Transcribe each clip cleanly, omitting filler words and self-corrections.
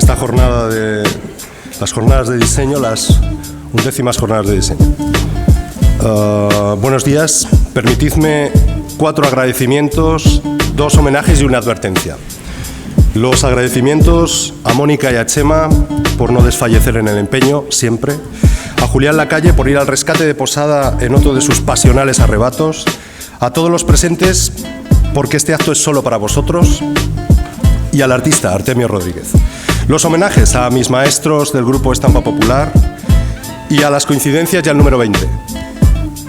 esta jornada de las jornadas de diseño, las 11ª jornadas de diseño. Buenos días. Permitidme 4 agradecimientos, 2 homenajes y una advertencia. Los agradecimientos a Mónica y a Chema por no desfallecer en el empeño, siempre. A Julián Lacalle por ir al rescate de Posada en otro de sus pasionales arrebatos. A todos los presentes porque este acto es solo para vosotros. Y al artista Artemio Rodríguez. Los homenajes a mis maestros del grupo Estampa Popular y a las coincidencias y al número 20.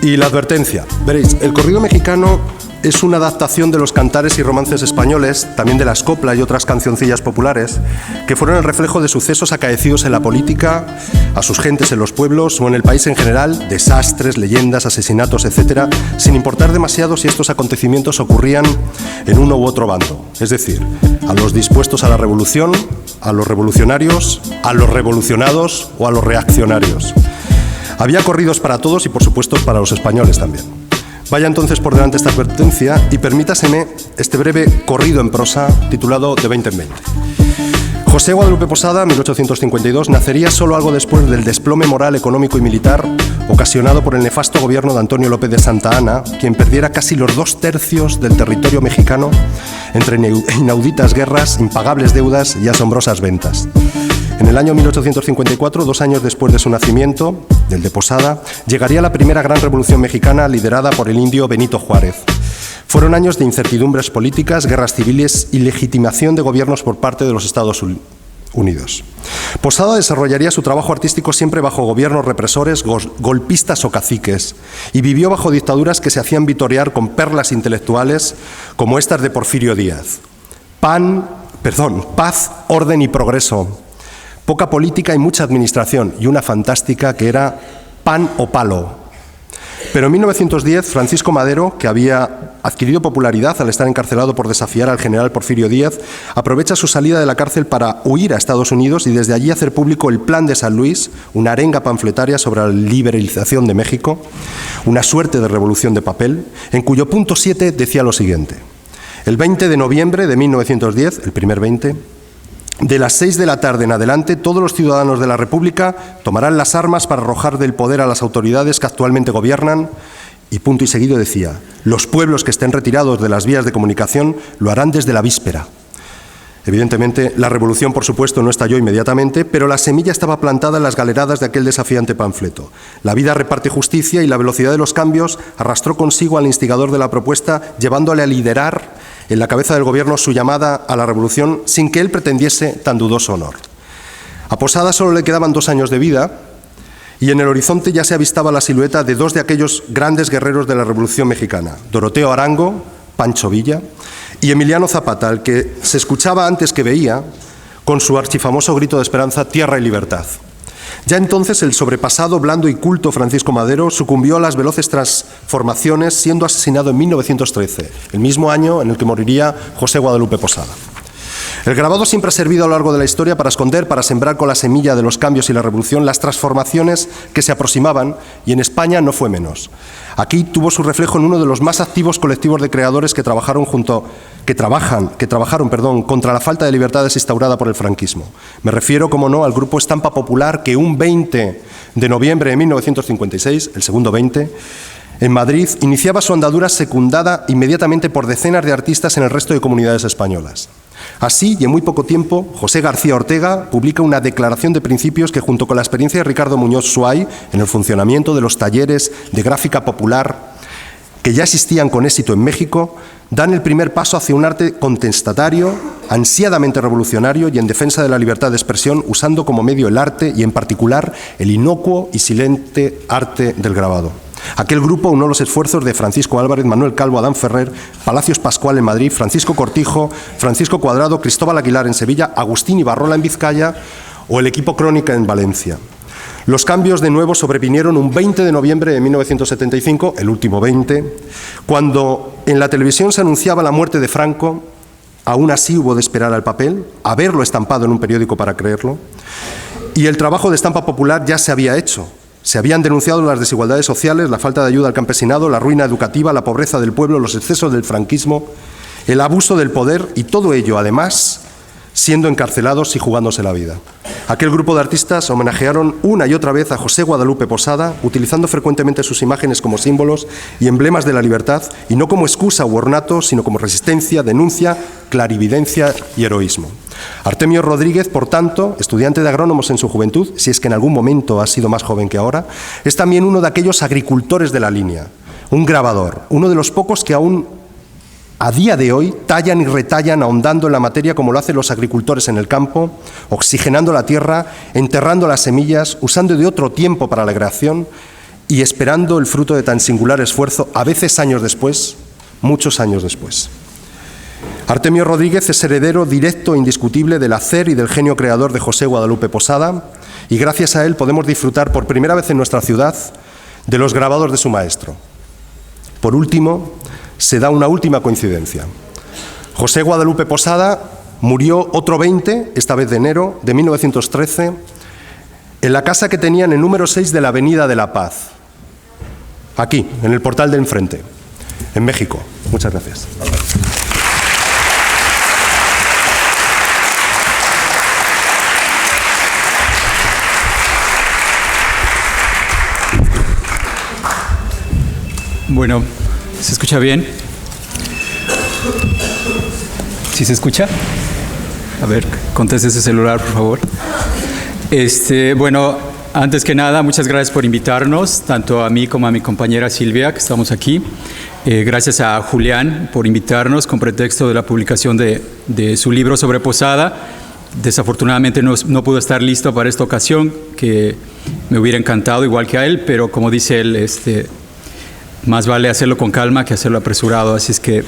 Y la advertencia. Veréis, el corrido mexicano es una adaptación de los cantares y romances españoles, también de las coplas y otras cancioncillas populares, que fueron el reflejo de sucesos acaecidos en la política, a sus gentes en los pueblos o en el país en general, desastres, leyendas, asesinatos, etc., sin importar demasiado si estos acontecimientos ocurrían en uno u otro bando. Es decir, a los dispuestos a la revolución, a los revolucionarios, a los revolucionados o a los reaccionarios. Había corridos para todos y, por supuesto, para los españoles también. Vaya entonces por delante esta advertencia y permítaseme este breve corrido en prosa titulado De 20 en 20. José Guadalupe Posada, 1852, nacería solo algo después del desplome moral, económico y militar ocasionado por el nefasto gobierno de Antonio López de Santa Anna, quien perdiera casi los 2/3 del territorio mexicano entre inauditas guerras, impagables deudas y asombrosas ventas. En el año 1854, 2 años después de su nacimiento, del de Posada, llegaría la primera gran revolución mexicana liderada por el indio Benito Juárez. Fueron años de incertidumbres políticas, guerras civiles y legitimación de gobiernos por parte de los Estados Unidos. Posada desarrollaría su trabajo artístico siempre bajo gobiernos represores, golpistas o caciques, y vivió bajo dictaduras que se hacían vitorear con perlas intelectuales como estas de Porfirio Díaz. Paz, orden y progreso. Poca política y mucha administración, y una fantástica que era pan o palo. Pero en 1910, Francisco Madero, que había adquirido popularidad al estar encarcelado por desafiar al general Porfirio Díaz, aprovecha su salida de la cárcel para huir a Estados Unidos y desde allí hacer público el Plan de San Luis, una arenga panfletaria sobre la liberalización de México, una suerte de revolución de papel, en cuyo punto 7 decía lo siguiente: el 20 de noviembre de 1910, el primer 20, de las 6 de la tarde en adelante, todos los ciudadanos de la República tomarán las armas para arrojar del poder a las autoridades que actualmente gobiernan. Y punto y seguido decía: los pueblos que estén retirados de las vías de comunicación lo harán desde la víspera. Evidentemente, la revolución, por supuesto, no estalló inmediatamente, pero la semilla estaba plantada en las galeradas de aquel desafiante panfleto. La vida reparte justicia y la velocidad de los cambios arrastró consigo al instigador de la propuesta, llevándole a liderar en la cabeza del gobierno su llamada a la revolución sin que él pretendiese tan dudoso honor. A Posada solo le quedaban 2 años de vida y en el horizonte ya se avistaba la silueta de 2 de aquellos grandes guerreros de la Revolución Mexicana, Doroteo Arango, Pancho Villa, y Emiliano Zapata, al que se escuchaba antes que veía con su archifamoso grito de esperanza: tierra y libertad. Ya entonces el sobrepasado, blando y culto Francisco Madero sucumbió a las veloces transformaciones, siendo asesinado en 1913, el mismo año en el que moriría José Guadalupe Posada. El grabado siempre ha servido a lo largo de la historia para esconder, para sembrar con la semilla de los cambios y la revolución las transformaciones que se aproximaban, y en España no fue menos. Aquí tuvo su reflejo en uno de los más activos colectivos de creadores que trabajaron contra la falta de libertades instaurada por el franquismo. Me refiero, como no, al grupo Estampa Popular, que un 20 de noviembre de 1956, el segundo 20, en Madrid, iniciaba su andadura secundada inmediatamente por decenas de artistas en el resto de comunidades españolas. Así, y en muy poco tiempo, José García Ortega publica una declaración de principios que, junto con la experiencia de Ricardo Muñoz Suay en el funcionamiento de los talleres de gráfica popular que ya existían con éxito en México, dan el primer paso hacia un arte contestatario, ansiadamente revolucionario y en defensa de la libertad de expresión, usando como medio el arte y, en particular, el inocuo y silente arte del grabado. Aquel grupo unió los esfuerzos de Francisco Álvarez, Manuel Calvo, Adán Ferrer, Palacios Pascual en Madrid, Francisco Cortijo, Francisco Cuadrado, Cristóbal Aguilar en Sevilla, Agustín Ibarrola en Vizcaya o el equipo Crónica en Valencia. Los cambios de nuevo sobrevinieron un 20 de noviembre de 1975, el último 20, cuando en la televisión se anunciaba la muerte de Franco. Aún así hubo de esperar al papel, a verlo estampado en un periódico para creerlo, y el trabajo de Estampa Popular ya se había hecho. Se habían denunciado las desigualdades sociales, la falta de ayuda al campesinado, la ruina educativa, la pobreza del pueblo, los excesos del franquismo, el abuso del poder, y todo ello, además, siendo encarcelados y jugándose la vida. Aquel grupo de artistas homenajearon una y otra vez a José Guadalupe Posada, utilizando frecuentemente sus imágenes como símbolos y emblemas de la libertad, y no como excusa u ornato, sino como resistencia, denuncia, clarividencia y heroísmo. Artemio Rodríguez, por tanto, estudiante de agrónomos en su juventud, si es que en algún momento ha sido más joven que ahora, es también uno de aquellos agricultores de la línea, un grabador, uno de los pocos que aún a día de hoy tallan y retallan ahondando en la materia como lo hacen los agricultores en el campo, oxigenando la tierra, enterrando las semillas, usando de otro tiempo para la creación y esperando el fruto de tan singular esfuerzo, a veces años después, muchos años después. Artemio Rodríguez es heredero directo e indiscutible del hacer y del genio creador de José Guadalupe Posada, y gracias a él podemos disfrutar por primera vez en nuestra ciudad de los grabados de su maestro. Por último, se da una última coincidencia. José Guadalupe Posada murió otro 20, esta vez de enero de 1913, en la casa que tenía en el número 6 de la Avenida de la Paz, aquí, en el portal de enfrente, en México. Muchas gracias. Bueno, ¿se escucha bien? ¿Sí se escucha? A ver, conteste ese celular, por favor. Bueno, antes que nada, muchas gracias por invitarnos, tanto a mí como a mi compañera Silvia, que estamos aquí. Gracias a Julián por invitarnos con pretexto de la publicación de su libro sobre Posada. Desafortunadamente no pudo estar listo para esta ocasión, que me hubiera encantado, igual que a él, pero como dice él, más vale hacerlo con calma que hacerlo apresurado, así es que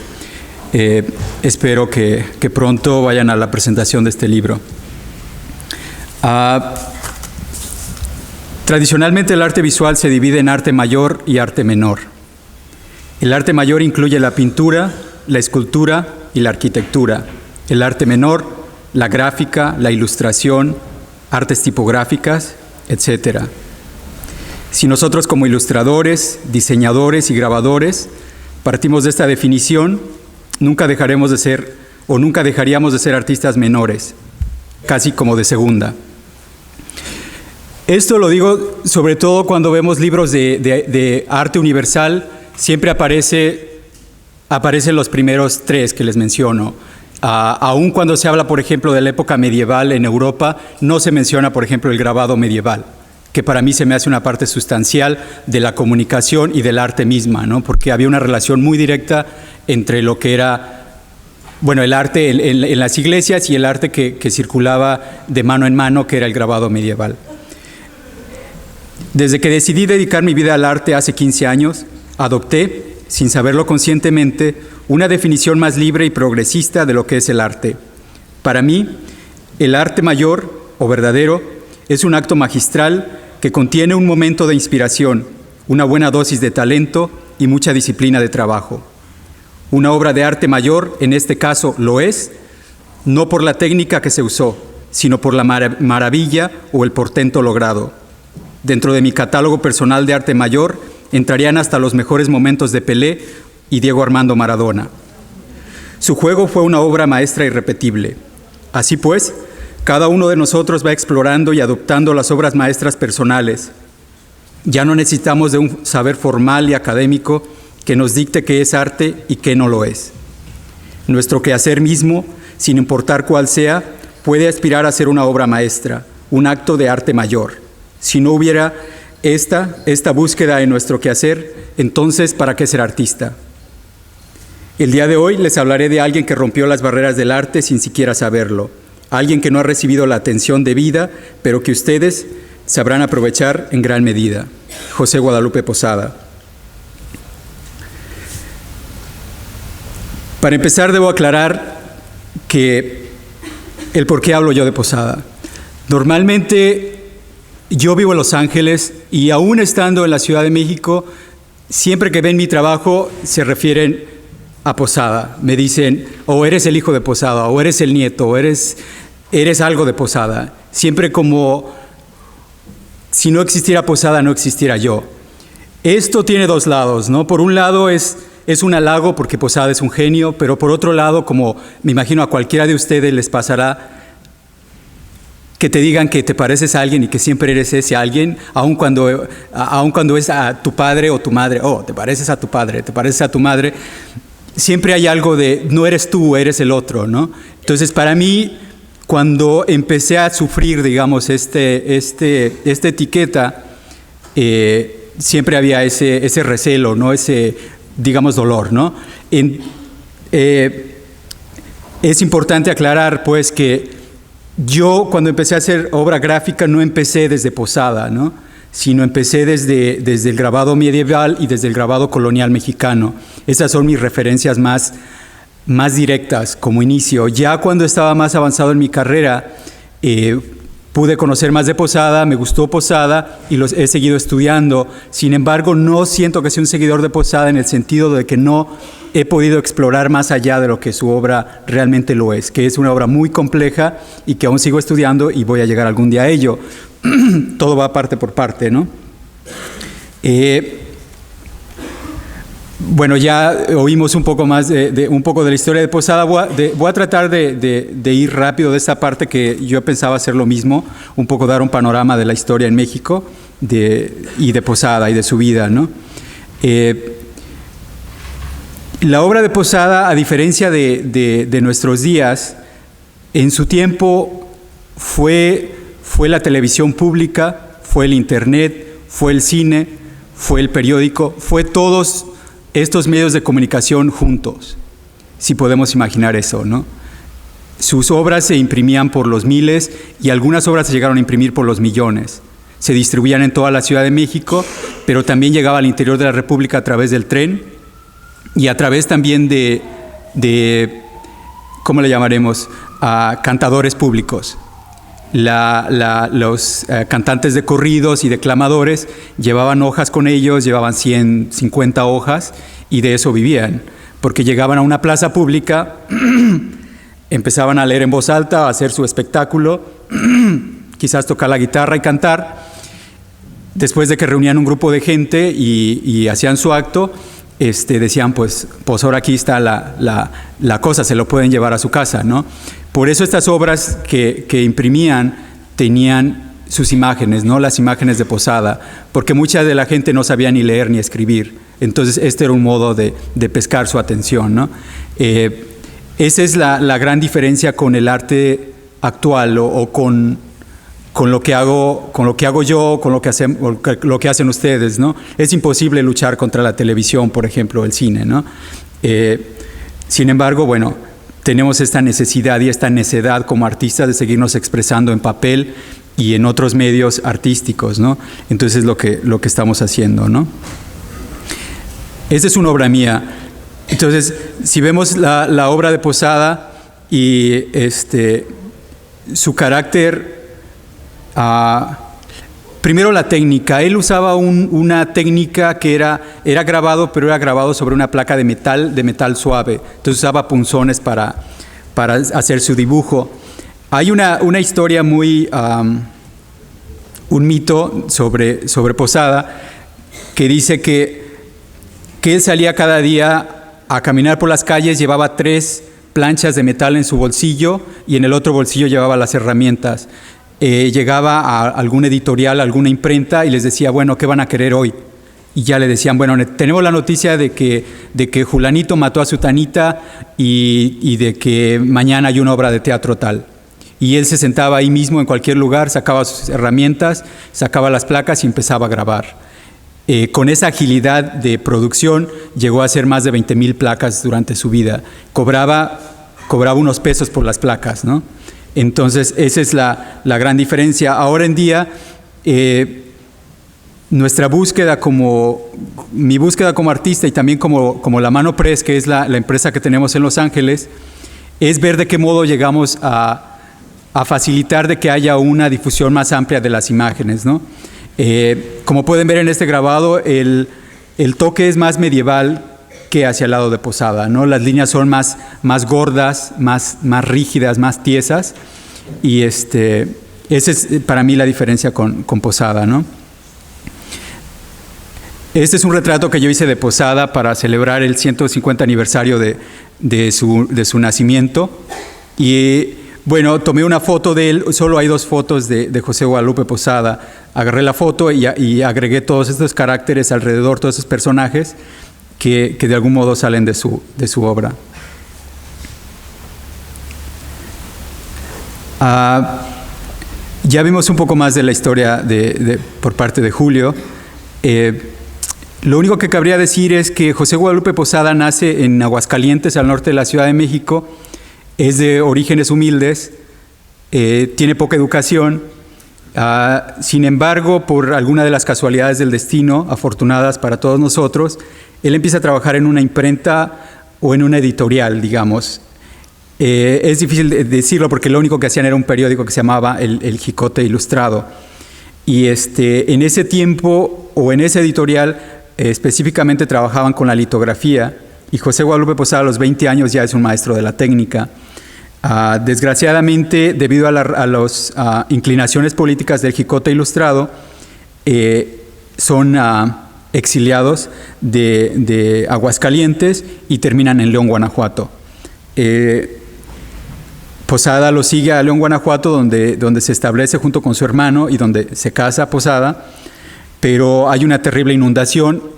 espero que pronto vayan a la presentación de este libro. Tradicionalmente el arte visual se divide en arte mayor y arte menor. El arte mayor incluye la pintura, la escultura y la arquitectura. El arte menor, la gráfica, la ilustración, artes tipográficas, etc. Si nosotros como ilustradores, diseñadores y grabadores partimos de esta definición, nunca dejaríamos de ser artistas menores, casi como de segunda. Esto lo digo sobre todo cuando vemos libros de arte universal, siempre aparecen los primeros tres que les menciono. Aun cuando se habla, por ejemplo, de la época medieval en Europa, no se menciona, por ejemplo, el grabado medieval, que para mí se me hace una parte sustancial de la comunicación y del arte misma, ¿no? Porque había una relación muy directa entre lo que era, bueno, el arte en las iglesias y el arte que circulaba de mano en mano, que era el grabado medieval. Desde que decidí dedicar mi vida al arte hace 15 años, adopté, sin saberlo conscientemente, una definición más libre y progresista de lo que es el arte. Para mí, el arte mayor o verdadero es un acto magistral que contiene un momento de inspiración, una buena dosis de talento y mucha disciplina de trabajo. Una obra de arte mayor, en este caso, lo es, no por la técnica que se usó, sino por la maravilla o el portento logrado. Dentro de mi catálogo personal de arte mayor entrarían hasta los mejores momentos de Pelé y Diego Armando Maradona. Su juego fue una obra maestra irrepetible. Así pues, cada uno de nosotros va explorando y adoptando las obras maestras personales. Ya no necesitamos de un saber formal y académico que nos dicte qué es arte y qué no lo es. Nuestro quehacer mismo, sin importar cuál sea, puede aspirar a ser una obra maestra, un acto de arte mayor. Si no hubiera esta búsqueda en nuestro quehacer, entonces, ¿para qué ser artista? El día de hoy les hablaré de alguien que rompió las barreras del arte sin siquiera saberlo. Alguien que no ha recibido la atención debida, pero que ustedes sabrán aprovechar en gran medida. José Guadalupe Posada. Para empezar, debo aclarar que el por qué hablo yo de Posada. Normalmente, yo vivo en Los Ángeles y aún estando en la Ciudad de México, siempre que ven mi trabajo se refieren a Posada. Me dicen, o eres el hijo de Posada, o eres el nieto, o eres algo de Posada. Siempre como si no existiera Posada, no existiera yo. Esto tiene dos lados, ¿no? Por un lado es un halago porque Posada es un genio, pero por otro lado, como me imagino a cualquiera de ustedes les pasará, que te digan que te pareces a alguien y que siempre eres ese alguien, aun cuando es a tu padre o tu madre. Oh, te pareces a tu padre, te pareces a tu madre. Siempre hay algo de no eres tú, eres el otro, ¿no? Entonces, para mí, cuando empecé a sufrir, digamos, esta etiqueta, siempre había ese recelo, ¿no? Ese, digamos, dolor, ¿no? Es importante aclarar, pues, que yo, cuando empecé a hacer obra gráfica, no empecé desde Posada, ¿no? Sino empecé desde el grabado medieval y desde el grabado colonial mexicano. Esas son mis referencias más directas como inicio. Ya cuando estaba más avanzado en mi carrera, pude conocer más de Posada, me gustó Posada y los he seguido estudiando. Sin embargo, no siento que sea un seguidor de Posada en el sentido de que no he podido explorar más allá de lo que su obra realmente lo es, que es una obra muy compleja y que aún sigo estudiando y voy a llegar algún día a ello. Todo va parte por parte, ¿no? Bueno, ya oímos un poco más un poco de la historia de Posada. Voy a tratar de ir rápido de esta parte, que yo pensaba hacer lo mismo, un poco dar un panorama de la historia en México y de Posada y de su vida, ¿no? La obra de Posada, a diferencia de nuestros días, en su tiempo fue la televisión pública, fue el internet, fue el cine, fue el periódico, fue todos estos medios de comunicación juntos, si podemos imaginar eso, ¿no? Sus obras se imprimían por los miles y algunas obras se llegaron a imprimir por los millones. Se distribuían en toda la Ciudad de México, pero también llegaba al interior de la República a través del tren y a través también de ¿cómo le llamaremos? A cantadores públicos. Los cantantes de corridos y declamadores llevaban hojas con ellos, llevaban 150 hojas y de eso vivían, porque llegaban a una plaza pública, empezaban a leer en voz alta, a hacer su espectáculo, quizás tocar la guitarra y cantar. Después de que reunían un grupo de gente y hacían su acto, decían, pues ahora aquí está la cosa, se lo pueden llevar a su casa, ¿no? Por eso estas obras que imprimían tenían sus imágenes, ¿no? Las imágenes de Posada, porque mucha de la gente no sabía ni leer ni escribir. Entonces, este era un modo de pescar su atención, ¿no? Esa es la gran diferencia con el arte actual o con lo que hago yo, con lo que hacen ustedes, ¿no? Es imposible luchar contra la televisión, por ejemplo, el cine, ¿no? Sin embargo, bueno, tenemos esta necesidad y esta necedad como artistas de seguirnos expresando en papel y en otros medios artísticos, ¿no? Entonces es lo que estamos haciendo, ¿no? Esa es una obra mía. Entonces, si vemos la obra de Posada y su carácter, primero la técnica. Él usaba una técnica que era grabado, pero era grabado sobre una placa de metal suave. Entonces usaba punzones para hacer su dibujo. Hay una historia muy, un mito sobre Posada que dice que él salía cada día a caminar por las calles, llevaba 3 planchas de metal en su bolsillo y en el otro bolsillo llevaba las herramientas. Llegaba a algún editorial, a alguna imprenta y les decía, bueno, ¿qué van a querer hoy? Y ya le decían, bueno, tenemos la noticia de que Julanito mató a Sutanita y de que mañana hay una obra de teatro tal. Y él se sentaba ahí mismo en cualquier lugar, sacaba sus herramientas, sacaba las placas y empezaba a grabar. Con esa agilidad de producción llegó a hacer más de 20,000 placas durante su vida. Cobraba unos pesos por las placas, ¿no? Entonces, esa es la gran diferencia. Ahora en día, mi búsqueda como artista y también como la Mano Press, que es la empresa que tenemos en Los Ángeles, es ver de qué modo llegamos a facilitar de que haya una difusión más amplia de las imágenes, ¿no? Como pueden ver en este grabado, el toque es más medieval que hacia el lado de Posada, ¿no? Las líneas son más gordas, más rígidas, más tiesas, y esa es para mí la diferencia con Posada, ¿no? Este es un retrato que yo hice de Posada para celebrar el 150 aniversario de su nacimiento, y Bueno, tomé una foto de él, solo hay 2 fotos de José Guadalupe Posada. Agarré la foto y agregué todos estos caracteres alrededor, todos esos personajes que de algún modo salen de su obra. Ya vimos un poco más de la historia por parte de Julio. Lo único que cabría decir es que José Guadalupe Posada nace en Aguascalientes, al norte de la Ciudad de México. Es de orígenes humildes, tiene poca educación. Sin embargo, por alguna de las casualidades del destino, afortunadas para todos nosotros, él empieza a trabajar en una imprenta o en una editorial, digamos. Es difícil decirlo porque lo único que hacían era un periódico que se llamaba El Jicote Ilustrado. Y en ese tiempo, o en esa editorial, específicamente trabajaban con la litografía, y José Guadalupe Posada a los 20 años ya es un maestro de la técnica. Desgraciadamente, debido a las inclinaciones políticas del Jicote Ilustrado, son exiliados de Aguascalientes y terminan en León, Guanajuato. Posada lo sigue a León, Guanajuato, donde se establece junto con su hermano y donde se casa Posada, pero hay una terrible inundación.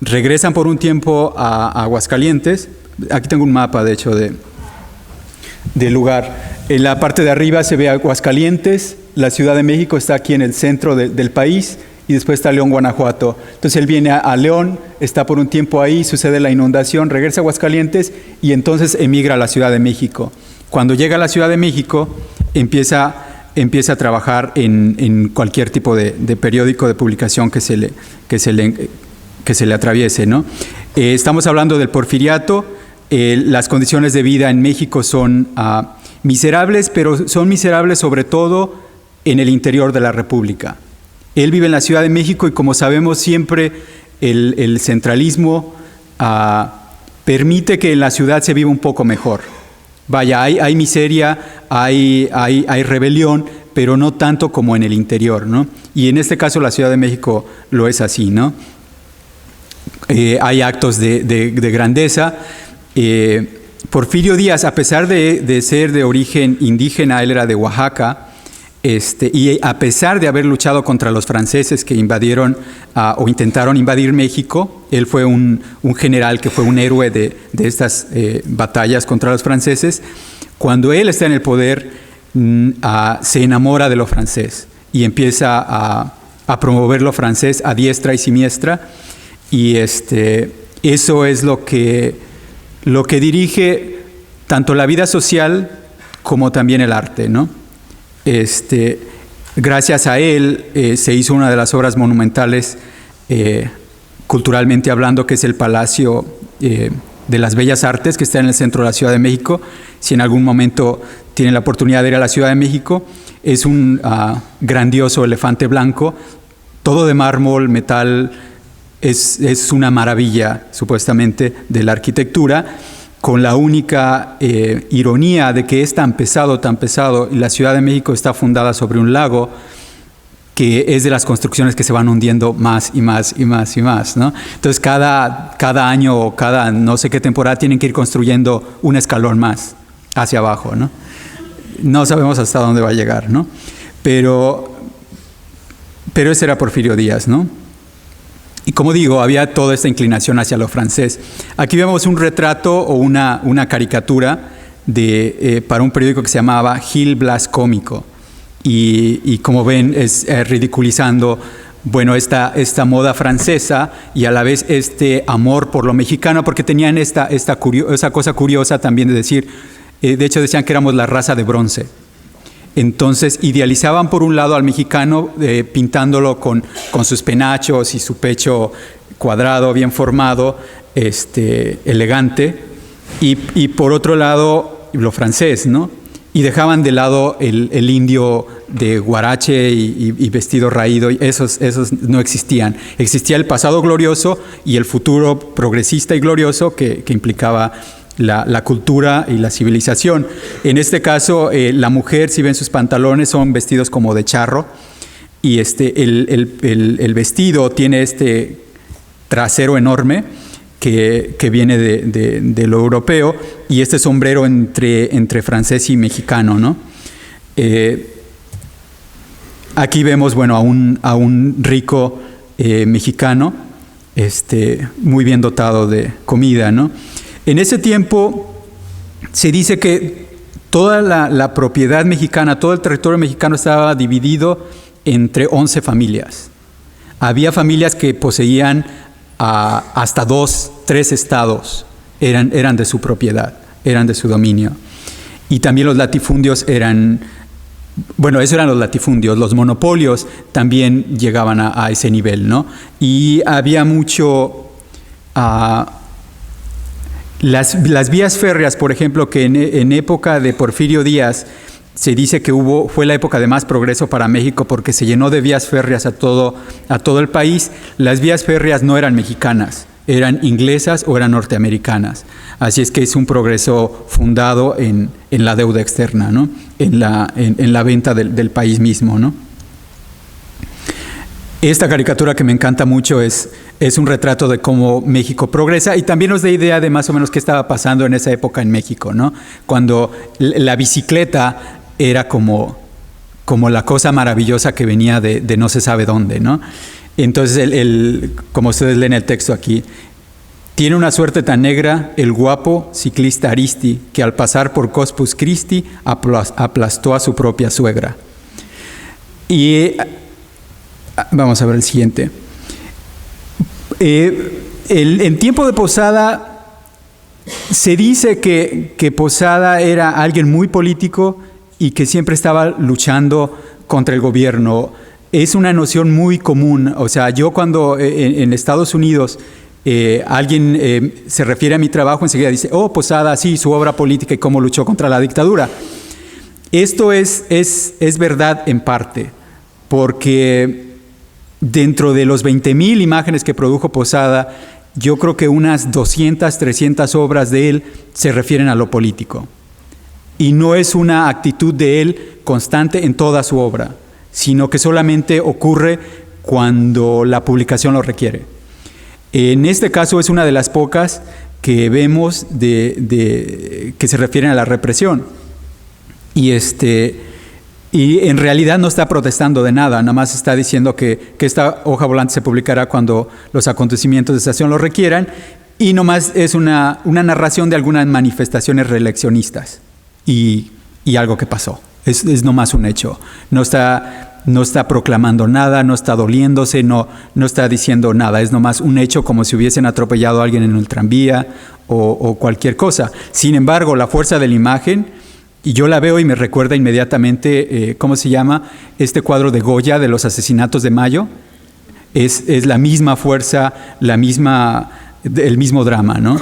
Regresan por un tiempo a Aguascalientes. Aquí tengo un mapa, de hecho, del lugar. En la parte de arriba se ve Aguascalientes, la Ciudad de México está aquí en el centro del país, y después está León, Guanajuato. Entonces él viene a León, está por un tiempo ahí, sucede la inundación, regresa a Aguascalientes y entonces emigra a la Ciudad de México. Cuando llega a la Ciudad de México, empieza a trabajar en cualquier tipo de periódico, de publicación que se le atraviese, ¿no? Estamos hablando del Porfiriato. Las condiciones de vida en México son miserables, pero son miserables sobre todo en el interior de la República. Él vive en la Ciudad de México y, como sabemos, siempre el centralismo permite que en la ciudad se viva un poco mejor. Vaya, hay miseria, hay rebelión, pero no tanto como en el interior, ¿no? Y en este caso la Ciudad de México lo es así, ¿no? Hay actos de grandeza. Porfirio Díaz, a pesar de ser de origen indígena, él era de Oaxaca, y a pesar de haber luchado contra los franceses que invadieron o intentaron invadir México, él fue un general que fue un héroe de estas batallas contra los franceses. Cuando él está en el poder, se enamora de lo francés y empieza a promover lo francés a diestra y siniestra, y eso es lo que dirige tanto la vida social como también el arte, ¿no? Gracias a él se hizo una de las obras monumentales culturalmente hablando, que es el Palacio de las Bellas Artes, que está en el centro de la Ciudad de México. Si en algún momento tienen la oportunidad de ir a la Ciudad de México, es un grandioso elefante blanco, todo de mármol, metal. Es una maravilla, supuestamente, de la arquitectura, con la única ironía de que es tan pesado, y la Ciudad de México está fundada sobre un lago, que es de las construcciones que se van hundiendo más y más y más y más, ¿no? Entonces cada año o cada no sé qué temporada tienen que ir construyendo un escalón más hacia abajo, ¿no? No sabemos hasta dónde va a llegar, ¿no? Pero ese era Porfirio Díaz, ¿no? Y como digo, había toda esta inclinación hacia lo francés. Aquí vemos un retrato o una caricatura para un periódico que se llamaba Gil Blas Cómico. Y como ven, es ridiculizando, bueno, esta moda francesa y a la vez este amor por lo mexicano, porque tenían esa cosa curiosa también de decir, de hecho decían que éramos la raza de bronce. Entonces idealizaban por un lado al mexicano pintándolo con sus penachos y su pecho cuadrado, bien formado, elegante, y por otro lado lo francés, ¿no? Y dejaban de lado el indio de guarache y vestido raído, y esos no existían. Existía el pasado glorioso y el futuro progresista y glorioso que implicaba la cultura y la civilización. En este caso, la mujer, si ven sus pantalones, son vestidos como de charro, y el vestido tiene este trasero enorme que viene de lo europeo, y este sombrero entre francés y mexicano, ¿no? Aquí vemos, bueno, a un rico mexicano, muy bien dotado de comida, ¿no? En ese tiempo se dice que toda la propiedad mexicana, todo el territorio mexicano estaba dividido entre 11 familias. Había familias que poseían hasta 2, 3 estados, eran de su propiedad, eran de su dominio. Y también los latifundios eso eran los latifundios, los monopolios también llegaban a ese nivel, ¿no? Y había mucho... Las vías férreas, por ejemplo, que en época de Porfirio Díaz se dice que fue la época de más progreso para México porque se llenó de vías férreas a todo el país. Las vías férreas no eran mexicanas, eran inglesas o eran norteamericanas. Así es que es un progreso fundado en la deuda externa, ¿no? En la venta del país mismo, ¿no? Esta caricatura que me encanta mucho es un retrato de cómo México progresa y también nos da idea de más o menos qué estaba pasando en esa época en México, ¿no? Cuando la bicicleta era como la cosa maravillosa que venía de no se sabe dónde, ¿no? Entonces, como ustedes leen el texto aquí, tiene una suerte tan negra el guapo ciclista Aristi, que al pasar por Corpus Christi aplastó a su propia suegra. Y vamos a ver el siguiente. En tiempo de Posada, se dice que Posada era alguien muy político y que siempre estaba luchando contra el gobierno. Es una noción muy común. O sea, yo cuando en Estados Unidos alguien se refiere a mi trabajo, enseguida dice, oh, Posada, sí, su obra política y cómo luchó contra la dictadura. Esto es verdad en parte, porque dentro de los 20,000 imágenes que produjo Posada, yo creo que unas 200, 300 obras de él se refieren a lo político. Y no es una actitud de él constante en toda su obra, sino que solamente ocurre cuando la publicación lo requiere. En este caso es una de las pocas que vemos que se refieren a la represión. Y en realidad no está protestando de nada, nada más está diciendo que esta hoja volante se publicará cuando los acontecimientos de esa acción lo requieran, y nomás es una narración de algunas manifestaciones reeleccionistas y algo que pasó. Es nomás un hecho. No está proclamando nada, no está doliéndose, no está diciendo nada. Es nomás un hecho, como si hubiesen atropellado a alguien en el tranvía o cualquier cosa. Sin embargo, la fuerza de la imagen, y yo la veo y me recuerda inmediatamente, ¿cómo se llama? Este cuadro de Goya de los asesinatos de Mayo. Es la misma fuerza, el mismo drama, ¿no?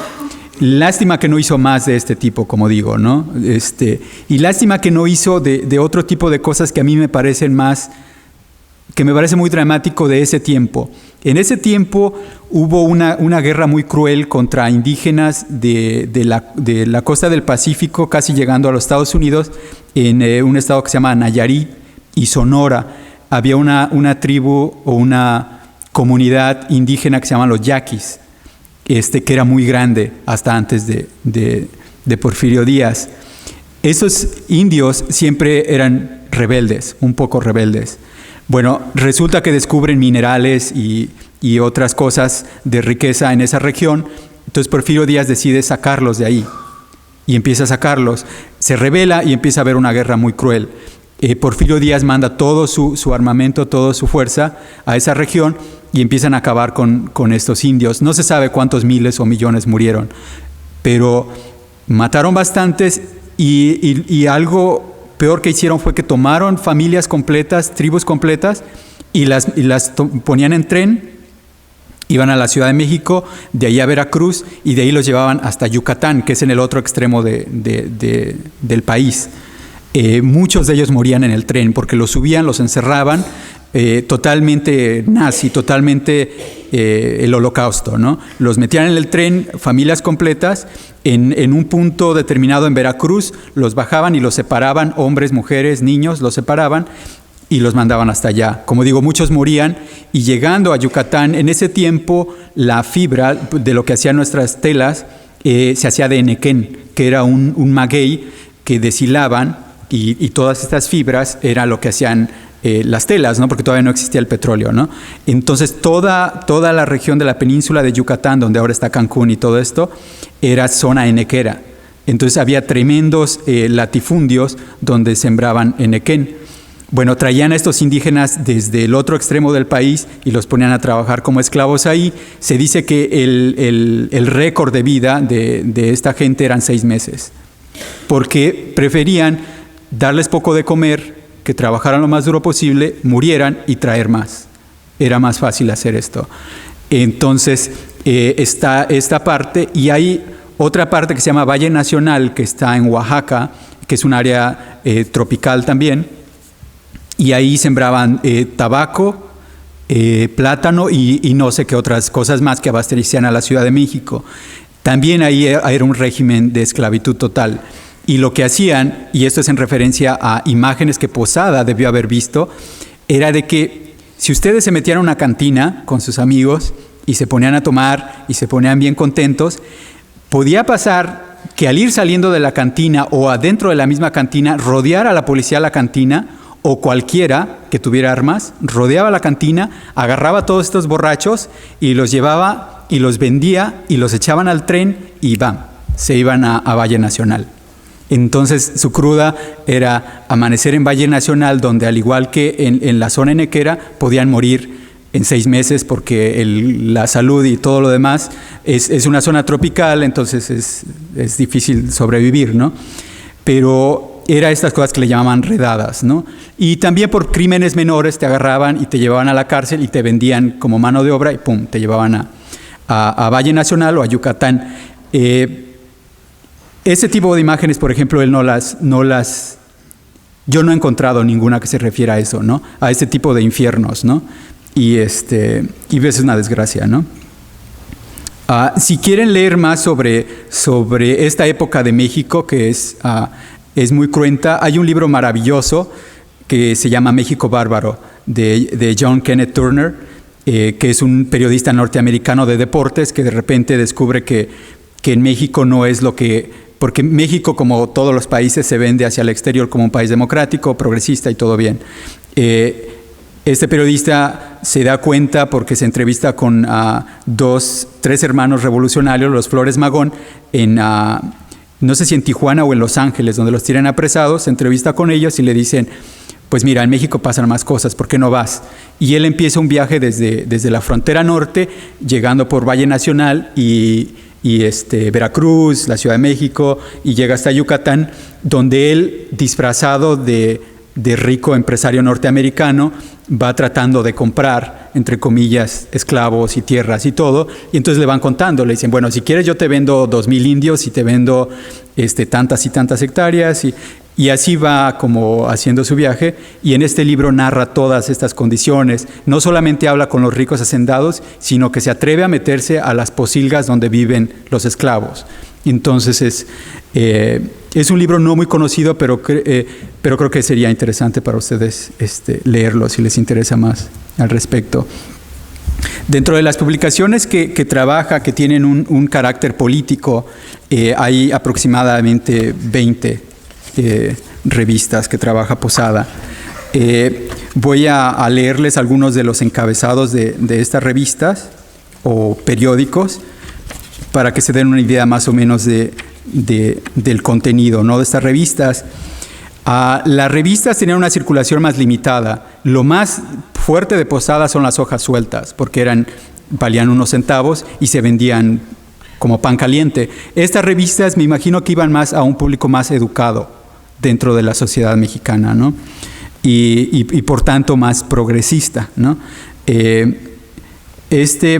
Lástima que no hizo más de este tipo, como digo, ¿no? Y lástima que no hizo de otro tipo de cosas que a mí me parecen que me parece muy dramático de ese tiempo. En ese tiempo hubo una guerra muy cruel contra indígenas de la costa del Pacífico, casi llegando a los Estados Unidos, en un estado que se llama Nayarit y Sonora. Había una tribu o una comunidad indígena que se llaman los yaquis, que era muy grande hasta antes de Porfirio Díaz. Esos indios siempre eran rebeldes, un poco rebeldes. Bueno, resulta que descubren minerales y otras cosas de riqueza en esa región. Entonces Porfirio Díaz decide sacarlos de ahí y empieza a sacarlos. Se rebela y empieza a haber una guerra muy cruel. Porfirio Díaz manda todo su armamento, toda su fuerza a esa región y empiezan a acabar con estos indios. No se sabe cuántos miles o millones murieron, pero mataron bastantes y algo peor que hicieron fue que tomaron familias completas, tribus completas, y las ponían en tren, iban a la Ciudad de México, de ahí a Veracruz, y de ahí los llevaban hasta Yucatán, que es en el otro extremo del país. Muchos de ellos morían en el tren porque los subían, los encerraban, totalmente nazi, totalmente el holocausto, ¿no? Los metían en el tren, familias completas, en un punto determinado en Veracruz, los bajaban y los separaban, hombres, mujeres, niños, los separaban y los mandaban hasta allá. Como digo, muchos morían, y llegando a Yucatán, en ese tiempo la fibra de lo que hacían nuestras telas se hacía de enequén, que era un maguey que deshilaban y todas estas fibras era lo que hacían las telas, ¿no? Porque todavía no existía el petróleo, ¿no? Entonces toda la región de la península de Yucatán, donde ahora está Cancún y todo esto, era zona henequera. Entonces había tremendos latifundios donde sembraban henequén. Bueno, traían a estos indígenas desde el otro extremo del país y los ponían a trabajar como esclavos ahí. Se dice que el récord de vida de esta gente eran 6 meses, porque preferían darles poco de comer, que trabajaran lo más duro posible, murieran y traer más. Era más fácil hacer esto. Entonces, está esta parte, y hay otra parte que se llama Valle Nacional, que está en Oaxaca, que es un área tropical también, y ahí sembraban tabaco, plátano y no sé qué otras cosas más que abastecían a la Ciudad de México. También ahí era un régimen de esclavitud total. Y lo que hacían, y esto es en referencia a imágenes que Posada debió haber visto, era de que si ustedes se metían a una cantina con sus amigos y se ponían a tomar y se ponían bien contentos, podía pasar que al ir saliendo de la cantina o adentro de la misma cantina, rodear a la policía a la cantina, o cualquiera que tuviera armas, rodeaba la cantina, agarraba a todos estos borrachos y los llevaba y los vendía y los echaban al tren y se iban a Valle Nacional. Entonces su cruda era amanecer en Valle Nacional, donde al igual que en la zona henequera podían morir en 6 meses porque la salud y todo lo demás es una zona tropical, entonces es difícil sobrevivir, ¿no? Pero era estas cosas que le llamaban redadas, ¿no? Y también por crímenes menores te agarraban y te llevaban a la cárcel y te vendían como mano de obra y ¡pum!, te llevaban a Valle Nacional o a Yucatán. Ese tipo de imágenes, por ejemplo, él yo no he encontrado ninguna que se refiera a eso, ¿no? A este tipo de infiernos, ¿no? Y es una desgracia, ¿no? Si quieren leer más sobre esta época de México, que es muy cruenta, hay un libro maravilloso que se llama México Bárbaro, de John Kenneth Turner, que es un periodista norteamericano de deportes que de repente descubre que en México no es lo que... Porque México, como todos los países, se vende hacia el exterior como un país democrático, progresista y todo bien. Este periodista se da cuenta porque se entrevista con 3 hermanos revolucionarios, los Flores Magón, no sé si en Tijuana o en Los Ángeles, donde los tienen apresados. Se entrevista con ellos y le dicen, pues mira, en México pasan más cosas, ¿por qué no vas? Y él empieza un viaje desde la frontera norte, llegando por Valle Nacional y Veracruz, la Ciudad de México, y llega hasta Yucatán, donde él, disfrazado de rico empresario norteamericano, va tratando de comprar, entre comillas, esclavos y tierras y todo, y entonces le van contando, le dicen, bueno, si quieres yo te vendo 2,000 indios y te vendo tantas y tantas hectáreas, y así va como haciendo su viaje, y en este libro narra todas estas condiciones. No solamente habla con los ricos hacendados, sino que se atreve a meterse a las posilgas donde viven los esclavos. Entonces es un libro no muy conocido, pero creo que sería interesante para ustedes leerlo si les interesa más al respecto. Dentro de las publicaciones que trabaja, que tienen un carácter político, hay aproximadamente 20 revistas que trabaja Posada. Voy a leerles algunos de los encabezados de estas revistas o periódicos para que se den una idea más o menos del contenido, ¿no?, de estas revistas. Las revistas tenían una circulación más limitada. Lo más fuerte de Posada son las hojas sueltas, porque valían unos centavos y se vendían como pan caliente. Estas revistas me imagino que iban más a un público más educado dentro de la sociedad mexicana, ¿no? Y por tanto más progresista, ¿no? Este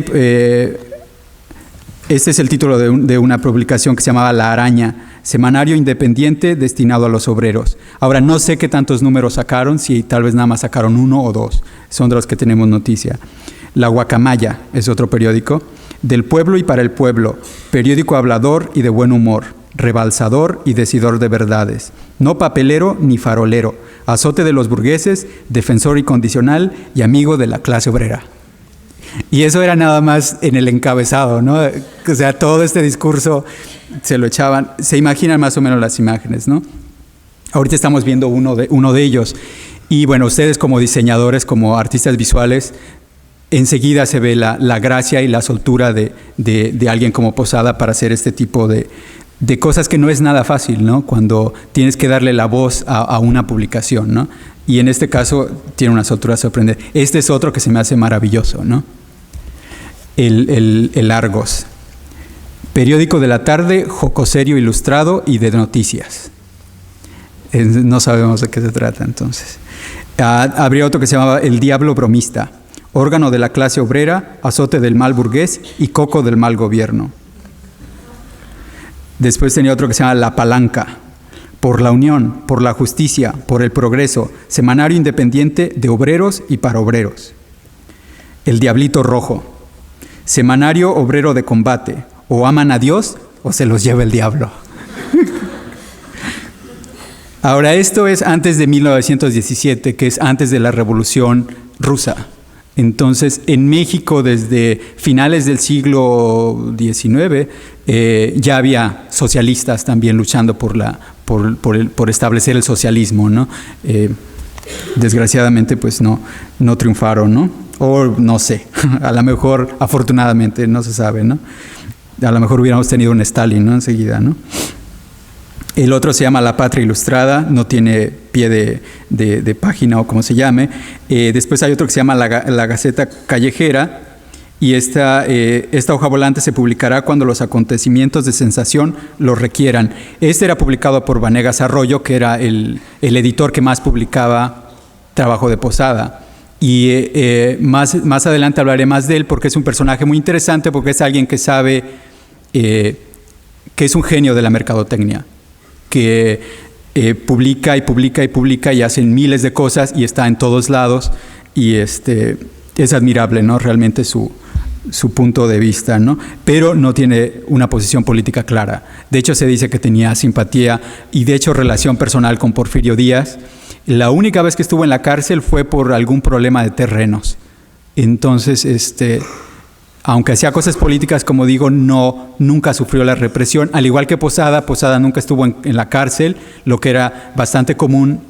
es el título de una publicación que se llamaba La Araña, semanario independiente destinado a los obreros. Ahora, no sé qué tantos números sacaron, si tal vez nada más sacaron 1 o 2, son de los que tenemos noticia. La Guacamaya es otro periódico, Del pueblo y para el pueblo, periódico hablador y de buen humor, rebalsador y decidor de verdades, no papelero ni farolero, azote de los burgueses, defensor incondicional y amigo de la clase obrera. Y eso era nada más en el encabezado, ¿no? O sea, todo este discurso se lo echaban, se imaginan más o menos las imágenes, ¿no? Ahorita estamos viendo uno de ellos. Y bueno, ustedes como diseñadores, como artistas visuales, enseguida se ve la gracia y la soltura de alguien como Posada para hacer este tipo de cosas que no es nada fácil, ¿no? Cuando tienes que darle la voz a una publicación, ¿no? Y en este caso tiene una soltura sorprendente. Este es otro que se me hace maravilloso, ¿no? El Argos. Periódico de la tarde, jocoserio ilustrado y de noticias. No sabemos de qué se trata entonces. Habría otro que se llamaba El Diablo Bromista. Órgano de la clase obrera, azote del mal burgués y coco del mal gobierno. Después tenía otro que se llama La Palanca. Por la unión, por la justicia, por el progreso. Semanario independiente de obreros y para obreros. El Diablito Rojo. Semanario obrero de combate. O aman a Dios o se los lleva el diablo. Ahora, esto es antes de 1917, que es antes de la Revolución Rusa. Entonces, en México, desde finales del siglo XIX, ya había socialistas también luchando por establecer el socialismo, ¿no? Desgraciadamente, pues no triunfaron, ¿no? O no sé, a lo mejor, afortunadamente, no se sabe, ¿no? A lo mejor hubiéramos tenido un Stalin, ¿no? Enseguida, ¿no? El otro se llama La Patria Ilustrada, no tiene pie de página o como se llame. Después hay otro que se llama La Gaceta Callejera, y esta hoja volante se publicará cuando los acontecimientos de sensación lo requieran. Este era publicado por Vanegas Arroyo, que era el editor que más publicaba trabajo de Posada. Y más adelante hablaré más de él porque es un personaje muy interesante, porque es alguien que sabe que es un genio de la mercadotecnia, que publica y publica y publica y hacen miles de cosas y está en todos lados, y es admirable, ¿no? Realmente su punto de vista, ¿no? Pero no tiene una posición política clara. De hecho, se dice que tenía simpatía y de hecho relación personal con Porfirio Díaz. La única vez que estuvo en la cárcel fue por algún problema de terrenos. Entonces, aunque hacía cosas políticas, como digo, nunca sufrió la represión. Al igual que Posada nunca estuvo en la cárcel, lo que era bastante común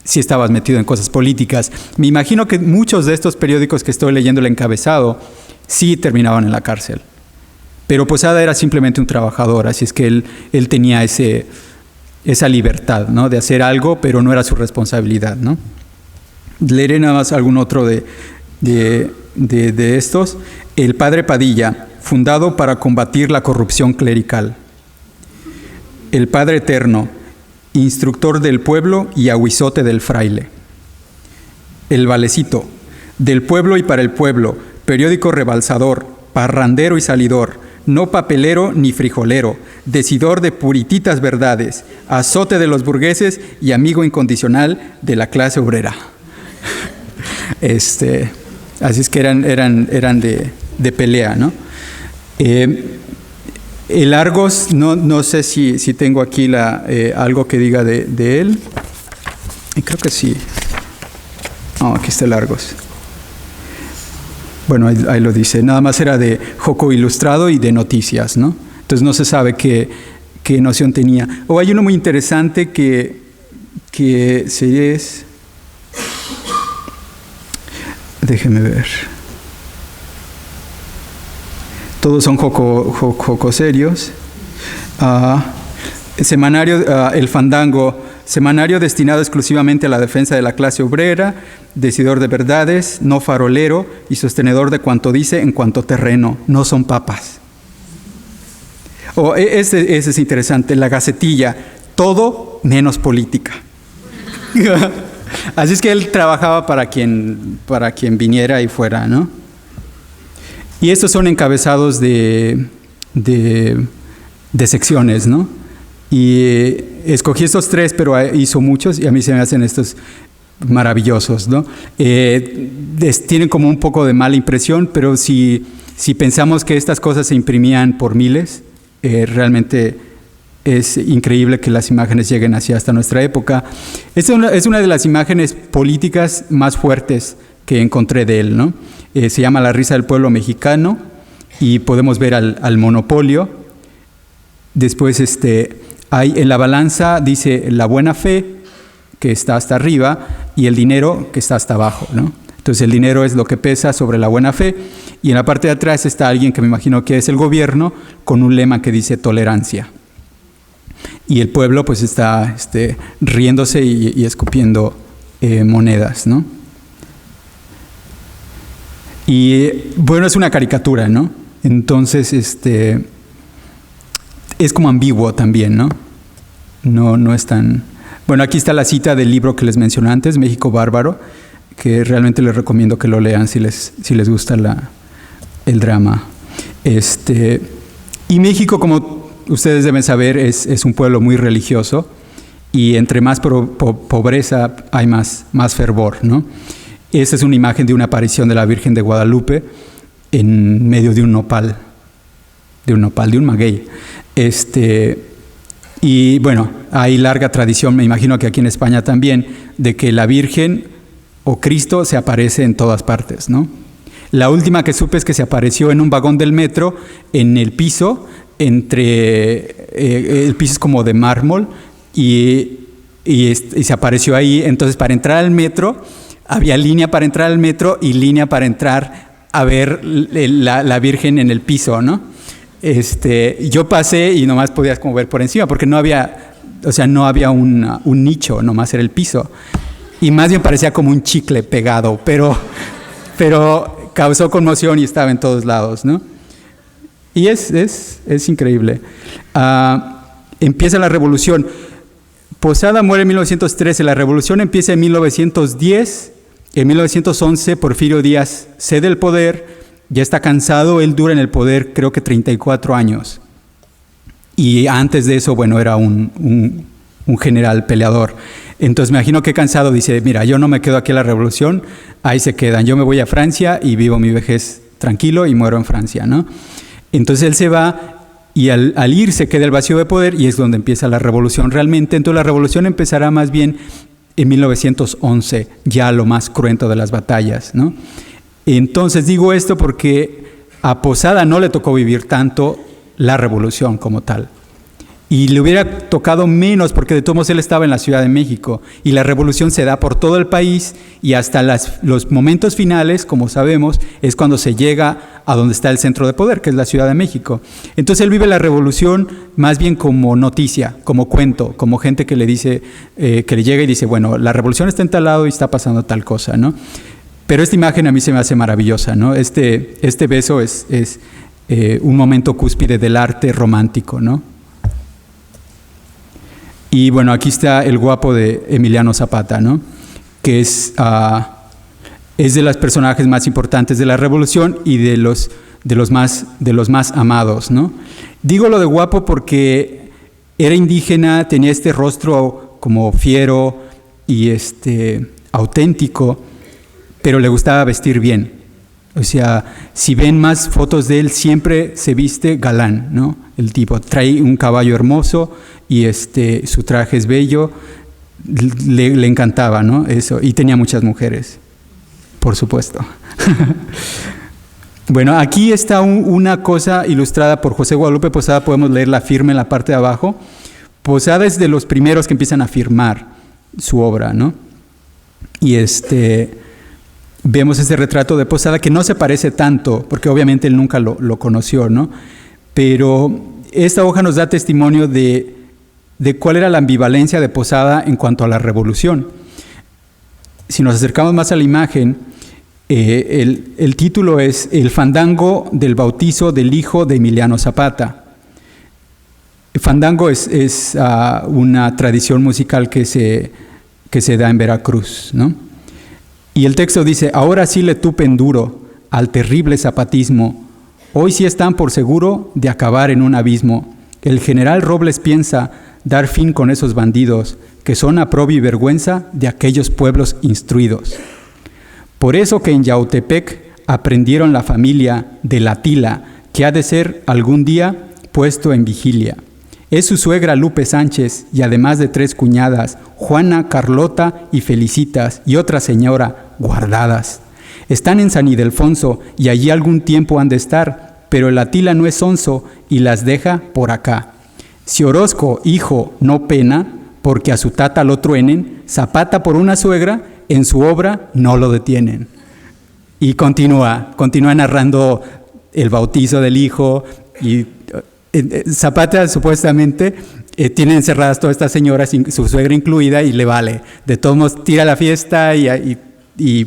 si estabas metido en cosas políticas. Me imagino que muchos de estos periódicos que estoy leyendo el encabezado sí terminaban en la cárcel. Pero Posada era simplemente un trabajador, así es que él tenía esa libertad, ¿no? De hacer algo, pero no era su responsabilidad, ¿no? Leeré nada más algún otro de estos. El Padre Padilla, fundado para combatir la corrupción clerical. El Padre Eterno, instructor del pueblo y aguizote del fraile. El Valecito, del pueblo y para el pueblo, periódico rebalsador, parrandero y salidor, no papelero ni frijolero, decidor de purititas verdades, azote de los burgueses y amigo incondicional de la clase obrera. Así es que eran de pelea, ¿no? El Argos, no sé si tengo aquí algo que diga de él. Y creo que sí. Aquí está el Argos. Bueno, ahí lo dice. Nada más era de joco ilustrado y de noticias, ¿no? Entonces no se sabe qué noción tenía. Hay uno muy interesante que se es... Déjeme ver. Todos son jocoserios. Semanario, El Fandango, semanario destinado exclusivamente a la defensa de la clase obrera, decidor de verdades, no farolero y sostenedor de cuanto dice en cuanto terreno, no son papas. Ese es interesante, La Gacetilla, todo menos política. Así es que él trabajaba para quien viniera y fuera, ¿no? Y estos son encabezados de secciones, ¿no? Y escogí estos tres, pero hizo muchos y a mí se me hacen estos maravillosos, ¿no? Tienen como un poco de mala impresión, pero si pensamos que estas cosas se imprimían por miles, realmente es increíble que las imágenes lleguen hasta nuestra época. Esta es una de las imágenes políticas más fuertes que encontré de él, ¿no? Se llama La risa del pueblo mexicano y podemos ver al monopolio. Después hay en la balanza, dice la buena fe, que está hasta arriba, y el dinero, que está hasta abajo, ¿no? Entonces el dinero es lo que pesa sobre la buena fe, y en la parte de atrás está alguien que me imagino que es el gobierno, con un lema que dice tolerancia. Y el pueblo pues está riéndose y escupiendo monedas, ¿no? Y bueno, es una caricatura, ¿no? Entonces es como ambiguo también, ¿no? No es tan... Bueno, aquí está la cita del libro que les mencioné antes, México Bárbaro, que realmente les recomiendo que lo lean si les gusta el drama. Y México, como ustedes deben saber, es un pueblo muy religioso, y entre más pobreza hay más fervor, ¿no? Esta es una imagen de una aparición de la Virgen de Guadalupe en medio de un nopal, de un maguey. Y bueno, hay larga tradición, me imagino que aquí en España también, de que la Virgen o Cristo se aparece en todas partes, ¿no? La última que supe es que se apareció en un vagón del metro, en el piso, el piso es como de mármol, y se apareció ahí. Entonces, para entrar al metro, había línea para entrar al metro y línea para entrar a ver la Virgen en el piso, ¿no? Yo pasé y nomás podías como ver por encima, porque no había un nicho, nomás era el piso. Y más bien parecía como un chicle pegado, pero causó conmoción y estaba en todos lados, ¿no? Y es increíble. Empieza la revolución. Posada muere en 1913, la revolución empieza en 1910. En 1911 Porfirio Díaz cede el poder, ya está cansado, él dura en el poder creo que 34 años. Y antes de eso, bueno, era un general peleador. Entonces me imagino que cansado dice, mira, yo no me quedo aquí en la revolución, ahí se quedan, yo me voy a Francia y vivo mi vejez tranquilo y muero en Francia, ¿no? Entonces él se va, y al irse queda el vacío de poder, y es donde empieza la revolución realmente. Entonces la revolución empezará más bien en 1911, ya lo más cruento de las batallas, ¿no? Entonces digo esto porque a Posada no le tocó vivir tanto la revolución como tal. Y le hubiera tocado menos, porque de todos modos él estaba en la Ciudad de México, y la revolución se da por todo el país, y hasta los momentos finales, como sabemos, es cuando se llega a donde está el centro de poder, que es la Ciudad de México. Entonces él vive la revolución más bien como noticia, como cuento, como gente que le dice, que le llega y dice, bueno, la revolución está en tal lado y está pasando tal cosa, ¿no? Pero esta imagen a mí se me hace maravillosa, ¿no? Este beso es un momento cúspide del arte romántico, ¿no? Y bueno, aquí está el guapo de Emiliano Zapata, ¿no? Que es de los personajes más importantes de la revolución y de los más amados, ¿no? Digo lo de guapo porque era indígena, tenía este rostro como fiero y auténtico, pero le gustaba vestir bien. O sea, si ven más fotos de él, siempre se viste galán, ¿no? El tipo trae un caballo hermoso y su traje es bello, le encantaba, ¿no? Eso, y tenía muchas mujeres, por supuesto. Bueno, aquí está una cosa ilustrada por José Guadalupe Posada, podemos leer la firma en la parte de abajo. Posada es de los primeros que empiezan a firmar su obra, ¿no? Y vemos este retrato de Posada que no se parece tanto, porque obviamente él nunca lo conoció, ¿no? Pero esta hoja nos da testimonio de cuál era la ambivalencia de Posada en cuanto a la revolución. Si nos acercamos más a la imagen, el título es El fandango del bautizo del hijo de Emiliano Zapata. El fandango es una tradición musical que se da en Veracruz, ¿no? Y el texto dice, ahora sí le tupen duro al terrible zapatismo, hoy sí están por seguro de acabar en un abismo. El general Robles piensa dar fin con esos bandidos, que son aprobio y vergüenza de aquellos pueblos instruidos. Por eso que en Yautepec aprendieron la familia de la Tila, que ha de ser algún día puesto en vigilia. Es su suegra Lupe Sánchez, y además de 3 cuñadas, Juana, Carlota y Felicitas, y otra señora, guardadas. Están en San Ildefonso, y allí algún tiempo han de estar, pero el Atila no es onzo, y las deja por acá. Si Orozco, hijo, no pena, porque a su tata lo truenen, Zapata por una suegra, en su obra no lo detienen. Y continúa narrando el bautizo del hijo. Y Zapata supuestamente tiene encerradas todas estas señoras, su suegra incluida, y le vale. De todos modos tira la fiesta y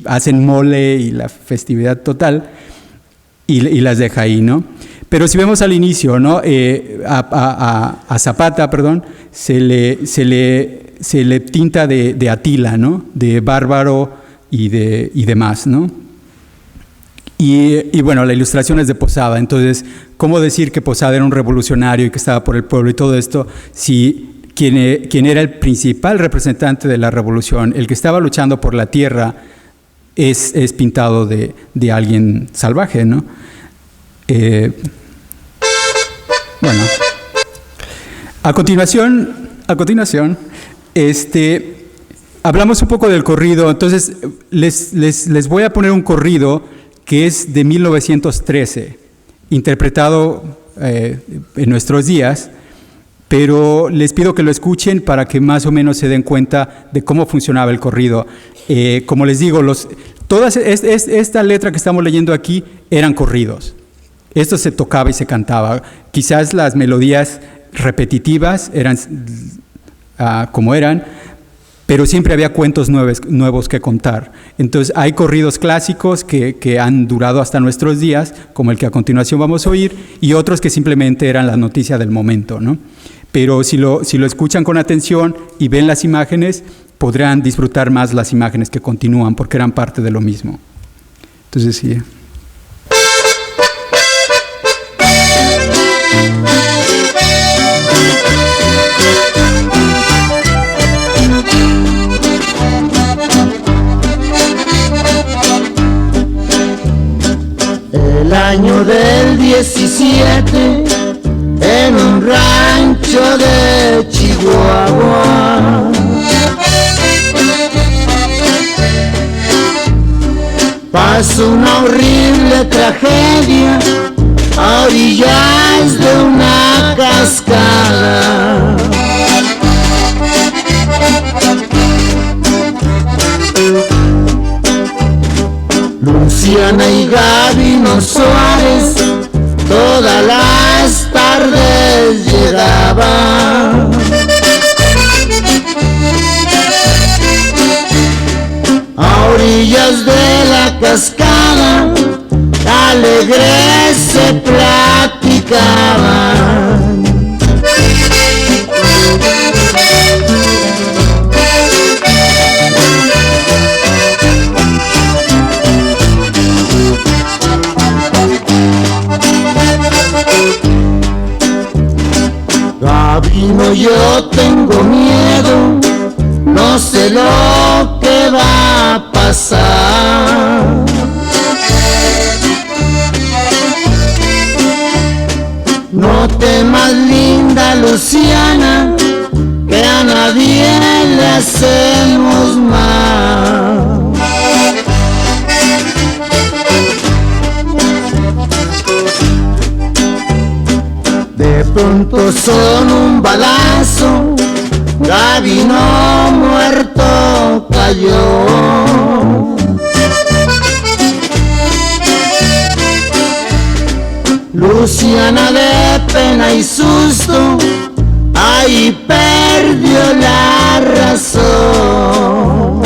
hacen mole y la festividad total y las deja ahí, ¿no? Pero si vemos al inicio, ¿no? A Zapata, perdón, se le tinta de Atila, ¿no? De bárbaro y demás, ¿no? Y bueno, la ilustración es de Posada. Entonces, ¿cómo decir que Posada era un revolucionario y que estaba por el pueblo y todo esto, si quien era el principal representante de la revolución, el que estaba luchando por la tierra, es pintado de alguien salvaje, ¿no? Bueno, a continuación, hablamos un poco del corrido. Entonces, les voy a poner un corrido que es de 1913, interpretado en nuestros días, pero les pido que lo escuchen para que más o menos se den cuenta de cómo funcionaba el corrido. Como les digo, esta letra que estamos leyendo aquí eran corridos. Esto se tocaba y se cantaba. Quizás las melodías repetitivas eran como eran, pero siempre había cuentos nuevos que contar. Entonces hay corridos clásicos que han durado hasta nuestros días, como el que a continuación vamos a oír, y otros que simplemente eran la noticia del momento, ¿no? Pero si lo escuchan con atención y ven las imágenes, podrán disfrutar más las imágenes que continúan, porque eran parte de lo mismo. Entonces, sí. El año del 17, en un rancho de Chihuahua, pasó una horrible tragedia a orillas de una cascada. Luciana y Gabino Suárez todas las tardes llegaban. A orillas de la cascada alegres se platicaban. Gabino, yo tengo miedo, no sé lo que va a pasar. No temas, linda Luciana, que a nadie le hacemos mal. De pronto son un balazo, Gabino muerto cayó. Luciana de pena y susto, ahí perdió la razón.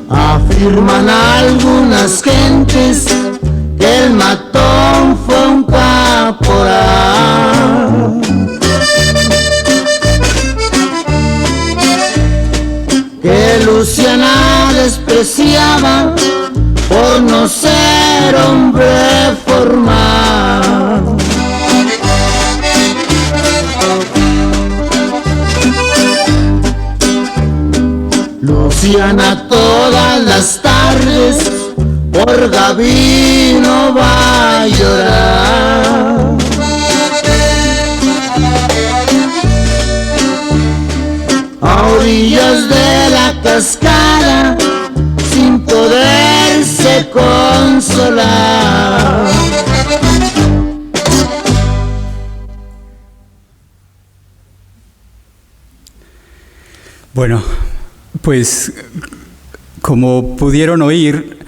Afirman algunas gentes que el matón fue un caporal, que Luciana despreciaba por no ser hombre formal. Luciana todas las tardes por Gabino va a llorar. A orillas de la cascada sin poderse consolar. Bueno, pues como pudieron oír,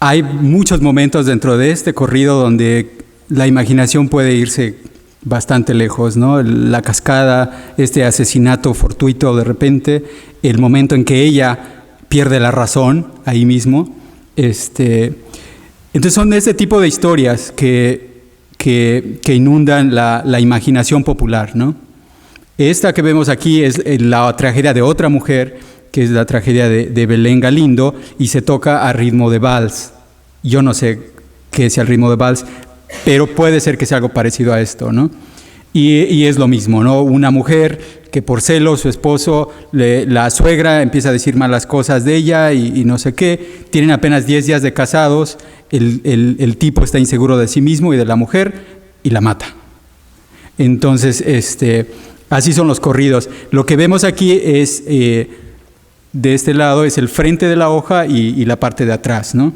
hay muchos momentos dentro de este corrido donde la imaginación puede irse bastante lejos, ¿no? La cascada, este asesinato fortuito de repente, el momento en que ella pierde la razón ahí mismo. Entonces son este tipo de historias que inundan la imaginación popular, ¿no? Esta que vemos aquí es la tragedia de otra mujer, que es la tragedia de Belén Galindo, y se toca a ritmo de vals. Yo no sé qué es el ritmo de vals, pero puede ser que sea algo parecido a esto, ¿no? Y es lo mismo, ¿no? Una mujer que por celos su esposo, la suegra empieza a decir malas cosas de ella y no sé qué. Tienen apenas 10 días de casados, el tipo está inseguro de sí mismo y de la mujer y la mata. Entonces, así son los corridos. Lo que vemos aquí es, de este lado, es el frente de la hoja y la parte de atrás, ¿no?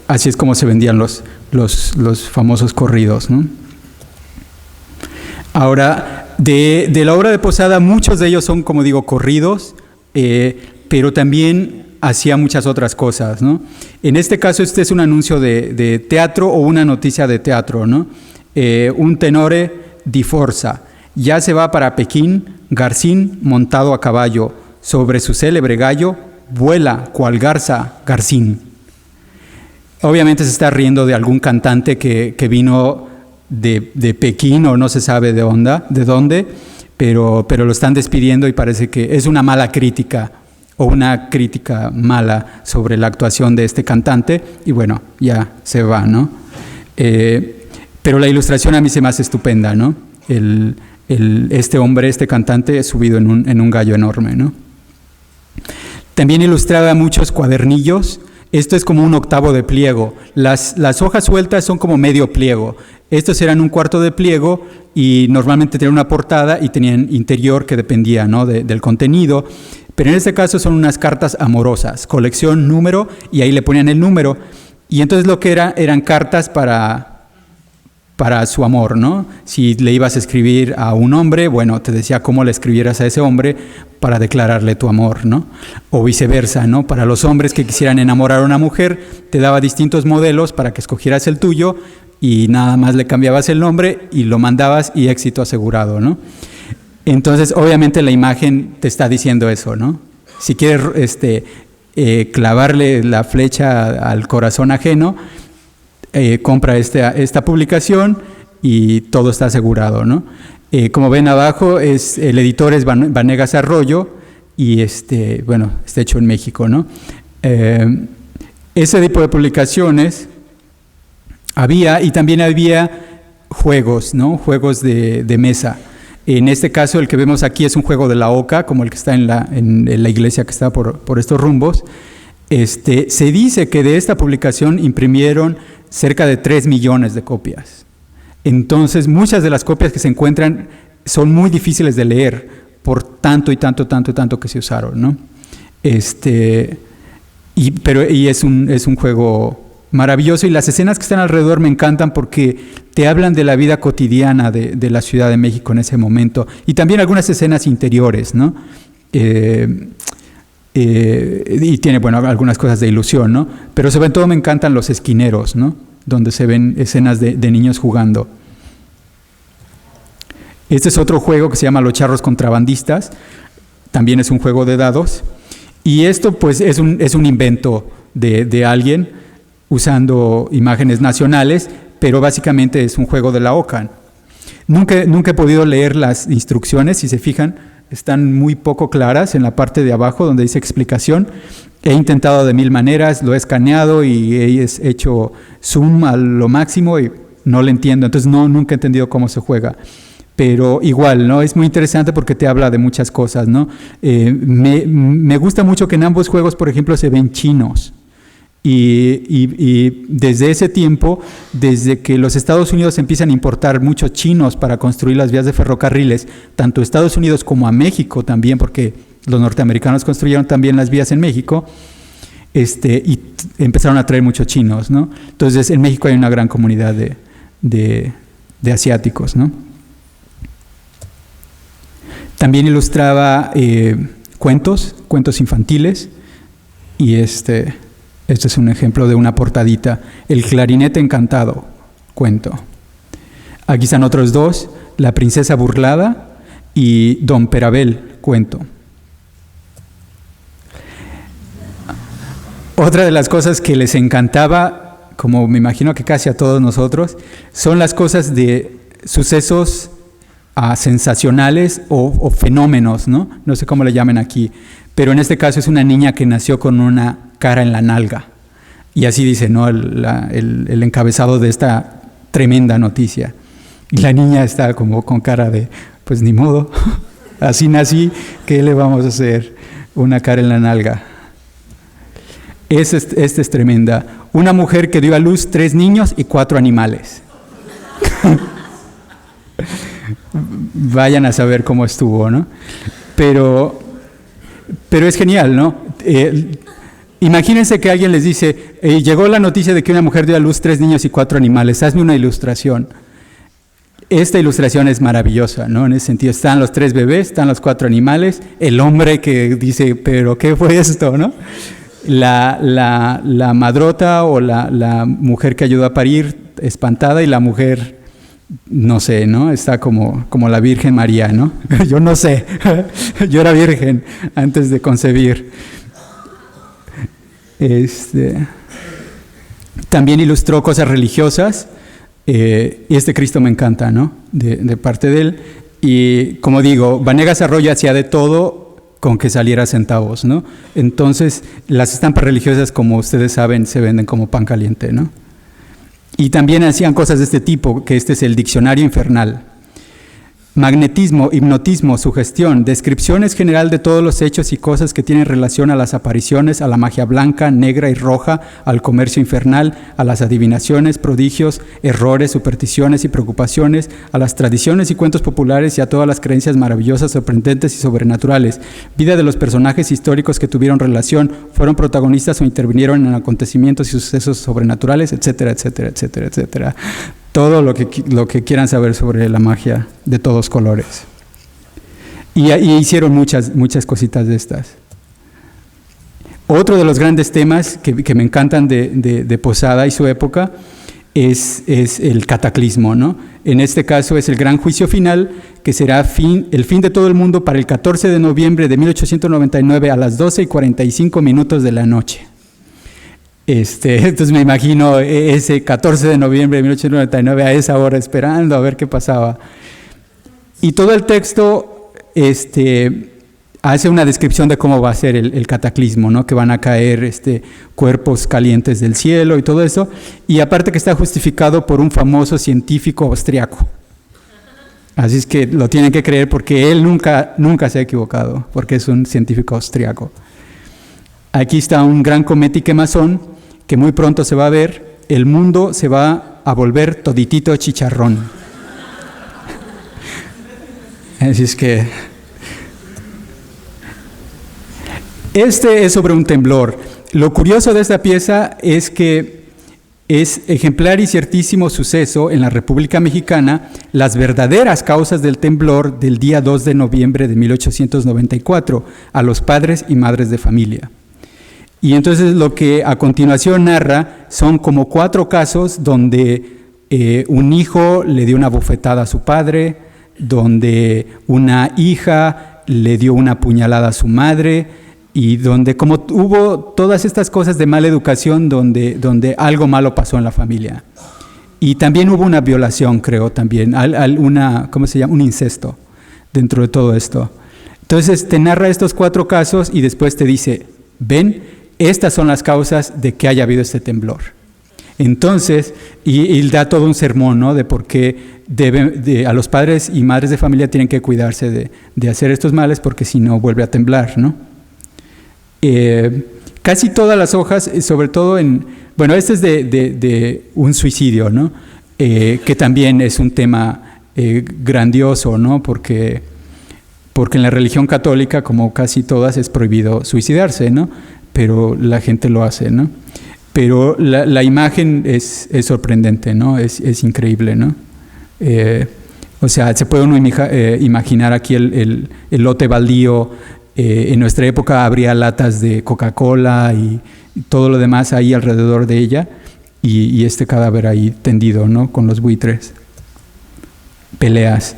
Así es como se vendían los famosos corridos, ¿no? Ahora, de la obra de Posada, muchos de ellos son, como digo, corridos, pero también hacía muchas otras cosas, ¿no? En este caso, este es un anuncio de teatro o una noticia de teatro, ¿no? Un tenore di forza, ya se va para Pekín, Garcín montado a caballo, sobre su célebre gallo, vuela cual garza Garcín. Obviamente se está riendo de algún cantante que vino de Pekín o no se sabe de dónde, pero lo están despidiendo y parece que es una mala crítica o una crítica mala sobre la actuación de este cantante y bueno, ya se va, ¿no? Pero la ilustración a mí se me hace estupenda, ¿no? Este hombre, este cantante, subido en un gallo enorme, ¿no? También ilustraba muchos cuadernillos. Esto es como un octavo de pliego. Las hojas sueltas son como medio pliego. Estos eran un cuarto de pliego y normalmente tenían una portada y tenían interior que dependía, ¿no? del contenido. Pero en este caso son unas cartas amorosas, colección, número, y ahí le ponían el número. Y entonces lo que eran cartas para su amor, ¿no? Si le ibas a escribir a un hombre, bueno, te decía cómo le escribieras a ese hombre para declararle tu amor, ¿no? O viceversa, ¿no? Para los hombres que quisieran enamorar a una mujer, te daba distintos modelos para que escogieras el tuyo y nada más le cambiabas el nombre y lo mandabas y éxito asegurado, ¿no? Entonces, obviamente la imagen te está diciendo eso, ¿no? Si quieres clavarle la flecha al corazón ajeno, compra esta publicación y todo está asegurado, ¿no? Como ven abajo, el editor es Vanegas Arroyo y bueno, está hecho en México, ¿no? Ese tipo de publicaciones había, y también había juegos, ¿no? Juegos de mesa. En este caso, el que vemos aquí es un juego de la oca, como el que está en la iglesia que está por estos rumbos. Se dice que de esta publicación imprimieron cerca de 3 millones de copias. Entonces, muchas de las copias que se encuentran son muy difíciles de leer por tanto y tanto que se usaron, ¿no? Y es un juego maravilloso y las escenas que están alrededor me encantan porque te hablan de la vida cotidiana de la Ciudad de México en ese momento y también algunas escenas interiores, ¿no? Y tiene, bueno, algunas cosas de ilusión, ¿no? Pero sobre todo me encantan los esquineros, ¿no? Donde se ven escenas de niños jugando. Este es otro juego que se llama Los Charros Contrabandistas. También es un juego de dados. Y esto, pues, es un invento de alguien usando imágenes nacionales, pero básicamente es un juego de la OCA. Nunca he podido leer las instrucciones, si se fijan, están muy poco claras en la parte de abajo donde dice explicación. He intentado de 1000 maneras, lo he escaneado y he hecho zoom a lo máximo y no lo entiendo, entonces nunca he entendido cómo se juega. Pero igual, ¿no? Es muy interesante porque te habla de muchas cosas, ¿no? Me gusta mucho que en ambos juegos, por ejemplo, se ven chinos. Y desde ese tiempo, desde que los Estados Unidos empiezan a importar muchos chinos para construir las vías de ferrocarriles, tanto a Estados Unidos como a México también, porque los norteamericanos construyeron también las vías en México, y empezaron a traer muchos chinos, ¿no? Entonces, en México hay una gran comunidad de asiáticos, ¿no? También ilustraba cuentos infantiles, y este es un ejemplo de una portadita. El clarinete encantado, cuento. Aquí están otros dos, La princesa burlada y Don Perabel, cuento. Otra de las cosas que les encantaba, como me imagino que casi a todos nosotros, son las cosas de sucesos sensacionales o fenómenos, ¿no? No sé cómo le llaman aquí, pero en este caso es una niña que nació con una cara en la nalga. Y así dice, ¿no?, el encabezado de esta tremenda noticia. Y la niña está como con cara de, pues ni modo, así nací, ¿qué le vamos a hacer? Una cara en la nalga. Esta es tremenda. Una mujer que dio a luz 3 niños y 4 animales. Vayan a saber cómo estuvo, ¿no? Pero es genial, ¿no? Imagínense que alguien les dice, llegó la noticia de que una mujer dio a luz 3 niños y 4 animales, hazme una ilustración. Esta ilustración es maravillosa, ¿no? En ese sentido, están los 3 bebés, están los 4 animales, el hombre que dice, ¿pero qué fue esto, no? La madrota o la mujer que ayudó a parir, espantada, y la mujer, no sé, ¿no? Está como la Virgen María, ¿no? Yo no sé, yo era virgen antes de concebir. También ilustró cosas religiosas, y este Cristo me encanta, ¿no? De parte de él. Y como digo, Vanegas Arroyo hacía de todo con que saliera centavos, ¿no? Entonces, las estampas religiosas, como ustedes saben, se venden como pan caliente, ¿no? Y también hacían cosas de este tipo, que este es el Diccionario Infernal. Magnetismo, hipnotismo, sugestión, descripciones general de todos los hechos y cosas que tienen relación a las apariciones, a la magia blanca, negra y roja, al comercio infernal, a las adivinaciones, prodigios, errores, supersticiones y preocupaciones, a las tradiciones y cuentos populares y a todas las creencias maravillosas, sorprendentes y sobrenaturales. Vida de los personajes históricos que tuvieron relación, fueron protagonistas o intervinieron en acontecimientos y sucesos sobrenaturales, etcétera, etcétera, etcétera, etcétera. Todo lo que quieran saber sobre la magia de todos colores. Y hicieron muchas cositas de estas. Otro de los grandes temas que me encantan de Posada y su época es el cataclismo, ¿no? En este caso es el gran juicio final, que será el fin de todo el mundo para el 14 de noviembre de 1899 a las 12:45 de la noche. Entonces me imagino ese 14 de noviembre de 1899 a esa hora esperando a ver qué pasaba. Y todo el texto hace una descripción de cómo va a ser el cataclismo, ¿no? Que van a caer cuerpos calientes del cielo y todo eso. Y aparte que está justificado por un famoso científico austriaco. Así es que lo tienen que creer porque él nunca se ha equivocado, porque es un científico austriaco. Aquí está un gran cometa y quemazón que muy pronto se va a ver, el mundo se va a volver toditito chicharrón. Así es que es sobre un temblor. Lo curioso de esta pieza es que es ejemplar y ciertísimo suceso en la República Mexicana las verdaderas causas del temblor del día 2 de noviembre de 1894 a los padres y madres de familia. Y entonces lo que a continuación narra son como 4 casos donde un hijo le dio una bofetada a su padre, donde una hija le dio una puñalada a su madre, y donde como hubo todas estas cosas de mala educación, donde algo malo pasó en la familia. Y también hubo una violación, creo, también, ¿cómo se llama? Un incesto dentro de todo esto. Entonces te narra estos 4 casos y después te dice, ven, estas son las causas de que haya habido este temblor. Entonces, y da todo un sermón, ¿no? De por qué a los padres y madres de familia tienen que cuidarse de hacer estos males, porque si no vuelve a temblar, ¿no? Casi todas las hojas, sobre todo este es de un suicidio, ¿no? Que también es un tema grandioso, ¿no? Porque en la religión católica, como casi todas, es prohibido suicidarse, ¿no? Pero la gente lo hace, ¿no? Pero la imagen es sorprendente, ¿no? Es increíble, ¿no? O sea, se puede uno imaginar aquí el lote baldío. En nuestra época habría latas de Coca-Cola y todo lo demás ahí alrededor de ella, y este cadáver ahí tendido, ¿no? Con los buitres. Peleas.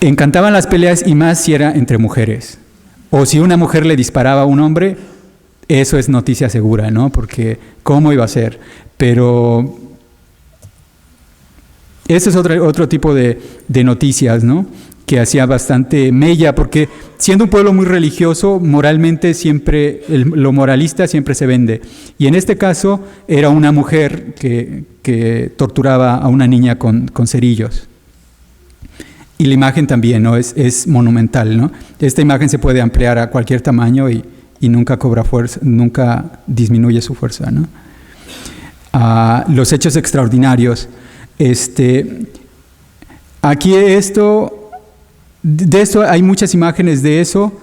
Encantaban las peleas, y más si era entre mujeres. O si una mujer le disparaba a un hombre, eso es noticia segura, ¿no? Porque ¿cómo iba a ser? Pero ese es otro tipo de noticias, ¿no? Que hacía bastante mella, porque siendo un pueblo muy religioso, moralmente siempre, lo moralista siempre se vende. Y en este caso era una mujer que torturaba a una niña con cerillos. Y la imagen también, ¿no? Es monumental, ¿no? Esta imagen se puede ampliar a cualquier tamaño y nunca cobra fuerza, nunca disminuye su fuerza, ¿no? Los hechos extraordinarios. Aquí de esto hay muchas imágenes de eso,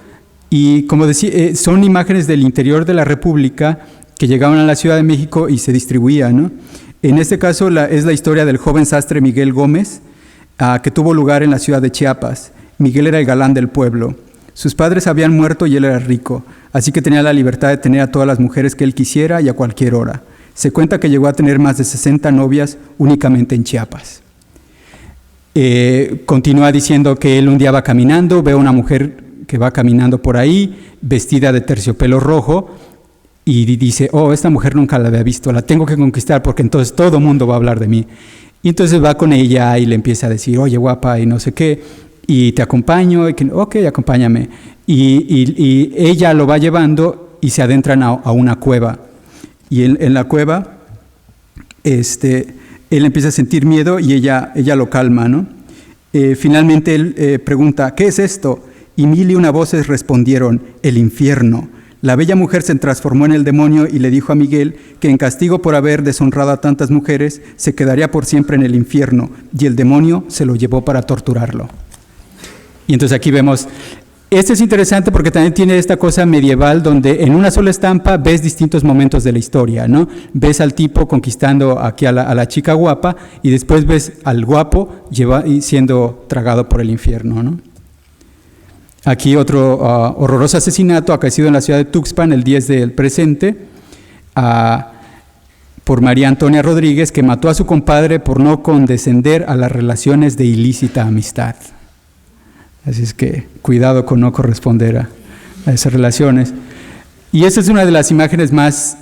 y como decía, son imágenes del interior de la República que llegaban a la Ciudad de México y se distribuían, ¿no? En este caso es la historia del joven sastre Miguel Gómez, que tuvo lugar en la ciudad de Chiapas. Miguel era el galán del pueblo. Sus padres habían muerto y él era rico, así que tenía la libertad de tener a todas las mujeres que él quisiera y a cualquier hora. Se cuenta que llegó a tener más de 60 novias únicamente en Chiapas. Continúa diciendo que él un día va caminando, ve a una mujer que va caminando por ahí, vestida de terciopelo rojo, y dice, esta mujer nunca la había visto, la tengo que conquistar porque entonces todo el mundo va a hablar de mí. Y entonces va con ella y le empieza a decir, oye guapa, y no sé qué, y te acompaño, y que, ok, acompáñame. Y ella lo va llevando y se adentran a una cueva. Y en la cueva, él empieza a sentir miedo y ella lo calma, ¿no? Finalmente él pregunta, ¿qué es esto? Y 1001 voces respondieron, el infierno. La bella mujer se transformó en el demonio y le dijo a Miguel que en castigo por haber deshonrado a tantas mujeres, se quedaría por siempre en el infierno, y el demonio se lo llevó para torturarlo. Y entonces aquí vemos, este es interesante porque también tiene esta cosa medieval donde en una sola estampa ves distintos momentos de la historia, ¿no? Ves al tipo conquistando aquí a la chica guapa, y después ves al guapo siendo tragado por el infierno, ¿no? Aquí otro horroroso asesinato acaecido en la ciudad de Tuxpan el 10 del presente, por María Antonia Rodríguez, que mató a su compadre por no condescender a las relaciones de ilícita amistad. Así es que cuidado con no corresponder a esas relaciones. Y esa es una de las imágenes más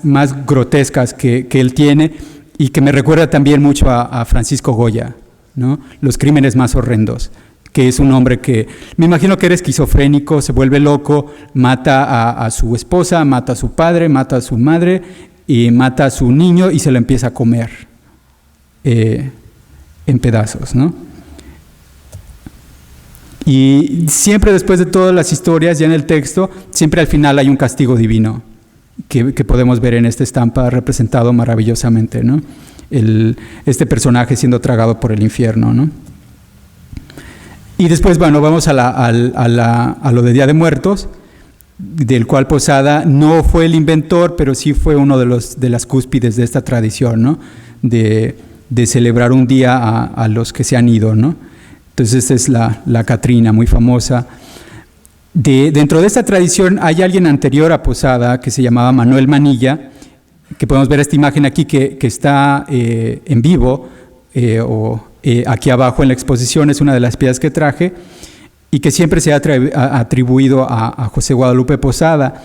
grotescas que él tiene, y que me recuerda también mucho a Francisco Goya, ¿no? Los crímenes más horrendos, que es un hombre que, me imagino que era esquizofrénico, se vuelve loco, mata a su esposa, mata a su padre, mata a su madre y mata a su niño y se lo empieza a comer en pedazos, ¿no? Y siempre después de todas las historias, ya en el texto, siempre al final hay un castigo divino que podemos ver en esta estampa representado maravillosamente, ¿no? Este personaje siendo tragado por el infierno, ¿no? Y después, bueno, vamos a lo de Día de Muertos, del cual Posada no fue el inventor, pero sí fue uno de las cúspides de esta tradición, ¿no? De celebrar un día a los que se han ido, ¿no? Entonces esta es la Catrina, muy famosa. Dentro de esta tradición hay alguien anterior a Posada que se llamaba Manuel Manilla, que podemos ver esta imagen aquí que está en vivo, aquí abajo en la exposición, es una de las piezas que traje, y que siempre se ha atribuido a José Guadalupe Posada.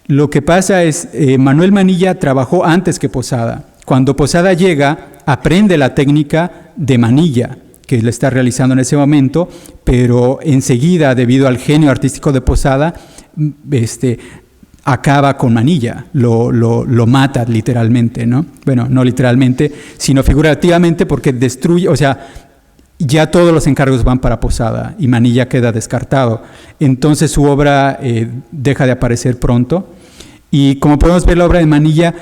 Lo que pasa es, Manuel Manilla trabajó antes que Posada. Cuando Posada llega, aprende la técnica de Manilla, que le está realizando en ese momento, pero enseguida, debido al genio artístico de Posada, acaba con Manilla, lo mata literalmente, ¿no? Bueno, no literalmente, sino figurativamente, porque destruye, o sea, ya todos los encargos van para Posada y Manilla queda descartado. Entonces su obra deja de aparecer pronto, y como podemos ver, la obra de Manilla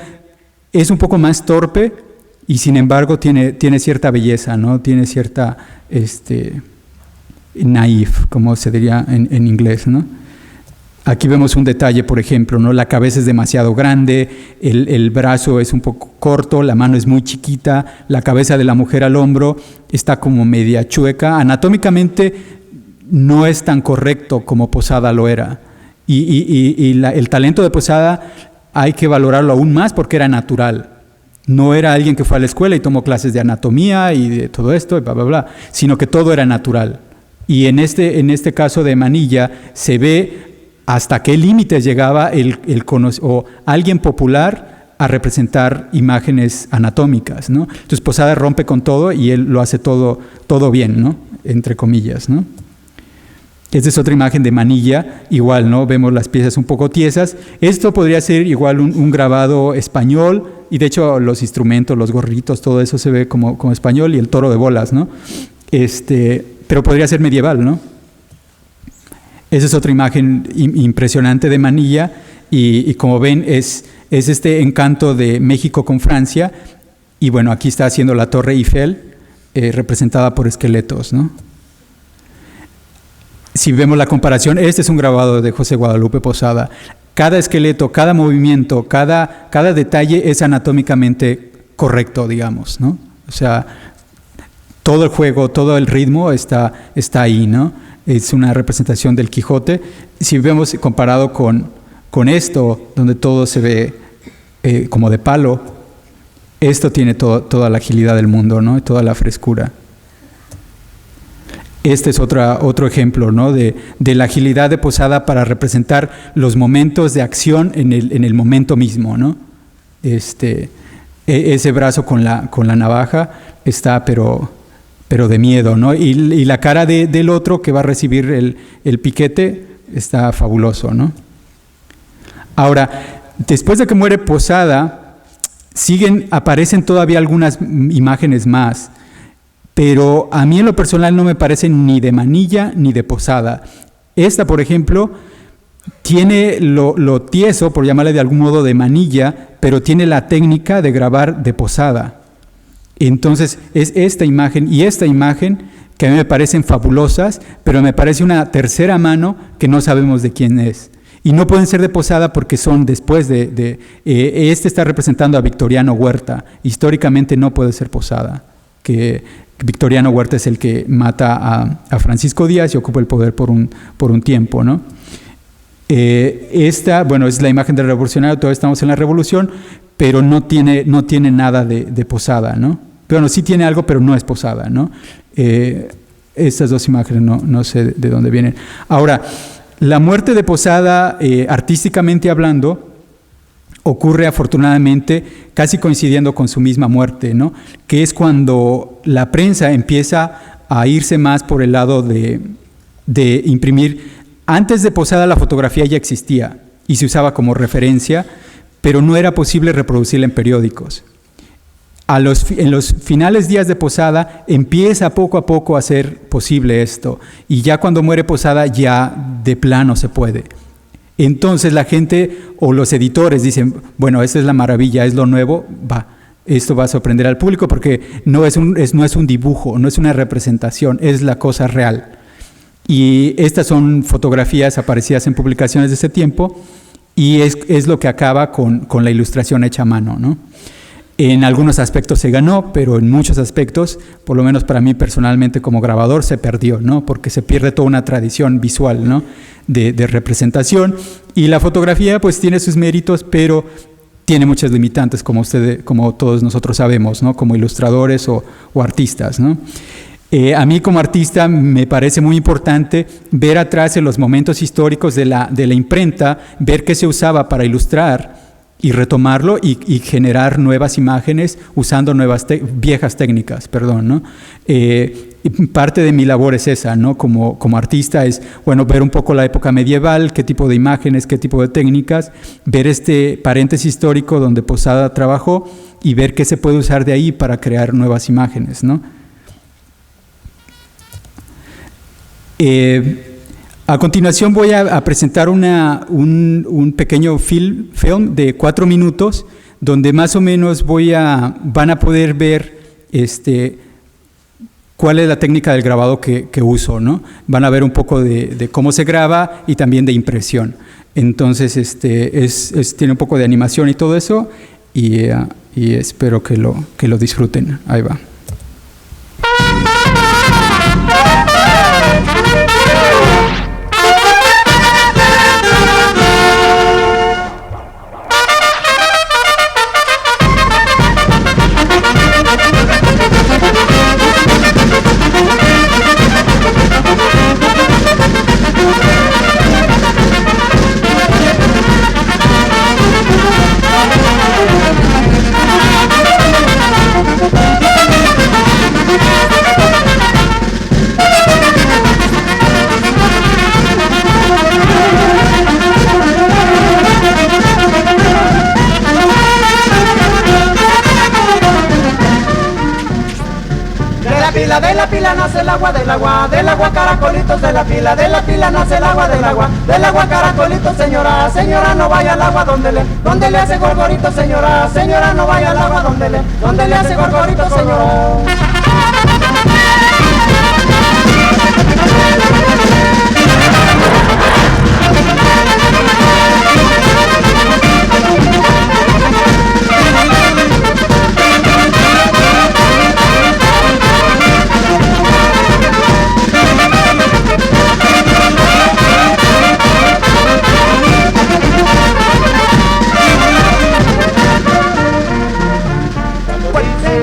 es un poco más torpe y sin embargo tiene cierta belleza, ¿no? Tiene cierta naif, como se diría en inglés, ¿no? Aquí vemos un detalle, por ejemplo, ¿no? La cabeza es demasiado grande, el brazo es un poco corto, la mano es muy chiquita, la cabeza de la mujer al hombro está como media chueca. Anatómicamente no es tan correcto como Posada lo era. El talento de Posada hay que valorarlo aún más porque era natural. No era alguien que fue a la escuela y tomó clases de anatomía y de todo esto, y bla, bla, bla, sino que todo era natural. Y en este caso de Manilla se ve hasta qué límites llegaba o alguien popular a representar imágenes anatómicas, ¿no? Entonces Posada rompe con todo y él lo hace todo bien, ¿no? Entre comillas, ¿no? Esta es otra imagen de Manilla, igual, ¿no? Vemos las piezas un poco tiesas. Esto podría ser igual un grabado español, y de hecho los instrumentos, los gorritos, todo eso se ve como español, y el toro de bolas, ¿no? Pero podría ser medieval, ¿no? Esa es otra imagen impresionante de Manilla, y como ven es este encanto de México con Francia, y bueno, aquí está haciendo la Torre Eiffel, representada por esqueletos, ¿no? Si vemos la comparación, este es un grabado de José Guadalupe Posada. Cada esqueleto, cada movimiento, cada detalle es anatómicamente correcto, digamos, ¿no? O sea, todo el juego, todo el ritmo está ahí, ¿no? Es una representación del Quijote. Si vemos comparado con esto, donde todo se ve como de palo, esto tiene toda la agilidad del mundo, ¿no? Y toda la frescura. Este es otro ejemplo, ¿no? de la agilidad de Posada para representar los momentos de acción en el momento mismo, ¿no? Ese brazo con la navaja está pero de miedo, ¿no? Y la cara del otro que va a recibir el piquete está fabuloso, ¿no? Ahora, después de que muere Posada, aparecen todavía algunas imágenes más. Pero a mí en lo personal no me parecen ni de Manilla ni de Posada. Esta, por ejemplo, tiene lo tieso, por llamarle de algún modo, de Manilla, pero tiene la técnica de grabar de Posada. Entonces es esta imagen y esta imagen que a mí me parecen fabulosas, pero me parece una tercera mano que no sabemos de quién es. Y no pueden ser de Posada porque son después este está representando a Victoriano Huerta. Históricamente no puede ser Posada, que Victoriano Huerta es el que mata a Francisco Díaz y ocupa el poder por un tiempo, ¿no? Esta, bueno, es la imagen del revolucionario, todavía estamos en la revolución, pero no tiene nada de Posada, ¿no? Bueno, sí tiene algo, pero no es Posada, ¿no? Estas dos imágenes no sé de dónde vienen. Ahora, la muerte de Posada, artísticamente hablando, ocurre afortunadamente casi coincidiendo con su misma muerte, ¿no? Que es cuando la prensa empieza a irse más por el lado de imprimir. Antes de Posada la fotografía ya existía y se usaba como referencia, pero no era posible reproducirla en periódicos. En los finales días de Posada empieza poco a poco a ser posible esto, y ya cuando muere Posada ya de plano se puede. Entonces la gente o los editores dicen, bueno, esta es la maravilla, es lo nuevo, esto va a sorprender al público porque no es un dibujo, no es una representación, es la cosa real. Y estas son fotografías aparecidas en publicaciones de ese tiempo, y es lo que acaba con la ilustración hecha a mano, ¿no? En algunos aspectos se ganó, pero en muchos aspectos, por lo menos para mí personalmente como grabador, se perdió, ¿no? Porque se pierde toda una tradición visual, ¿no? de representación. Y la fotografía pues tiene sus méritos, pero tiene muchas limitantes, como todos nosotros sabemos, ¿no? Como ilustradores o artistas, ¿no? A mí como artista me parece muy importante ver atrás en los momentos históricos de la imprenta, ver qué se usaba para ilustrar y retomarlo y generar nuevas imágenes usando viejas técnicas, ¿no? Parte de mi labor es esa, ¿no? Como artista es, bueno, ver un poco la época medieval, qué tipo de imágenes, qué tipo de técnicas, ver este paréntesis histórico donde Posada trabajó y ver qué se puede usar de ahí para crear nuevas imágenes, ¿no? A continuación voy a presentar un pequeño film de 4 minutos, donde más o menos van a poder ver cuál es la técnica del grabado que uso, ¿no? Van a ver un poco de cómo se graba y también de impresión. Entonces, tiene un poco de animación y todo eso, y espero que lo disfruten. Ahí va. De la pila nace el agua, del agua caracolitos, de la pila nace el agua, del agua caracolitos, señora, señora no vaya al agua donde le hace gorgorito, señora, señora no vaya al agua donde le hace gorgorito, señora.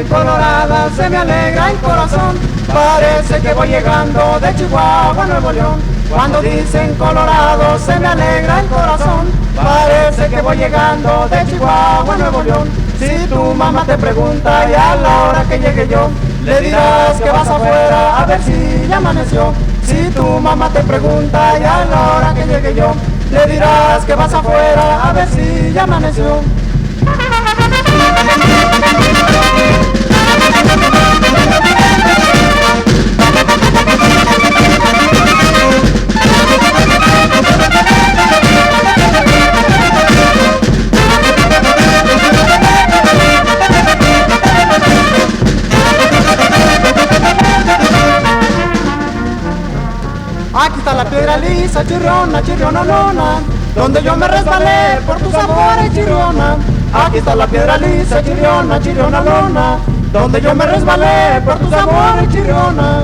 Colorada se me alegra el corazón, parece que voy llegando de Chihuahua a Nuevo León. Cuando dicen Colorado se me alegra el corazón, parece que voy llegando de Chihuahua a Nuevo León. Si tu mamá te pregunta y a la hora que llegue yo, le dirás que vas afuera a ver si ya amaneció. Si tu mamá te pregunta y a la hora que llegue yo, le dirás que vas afuera a ver si ya amaneció. Aquí está la piedra lisa, chirriona, chirriononona, donde yo me resbalé por tus sabores, chirriona. Aquí está la piedra lisa, chirriona, chirriononona, donde yo me resbalé por tus sabores, chirriona.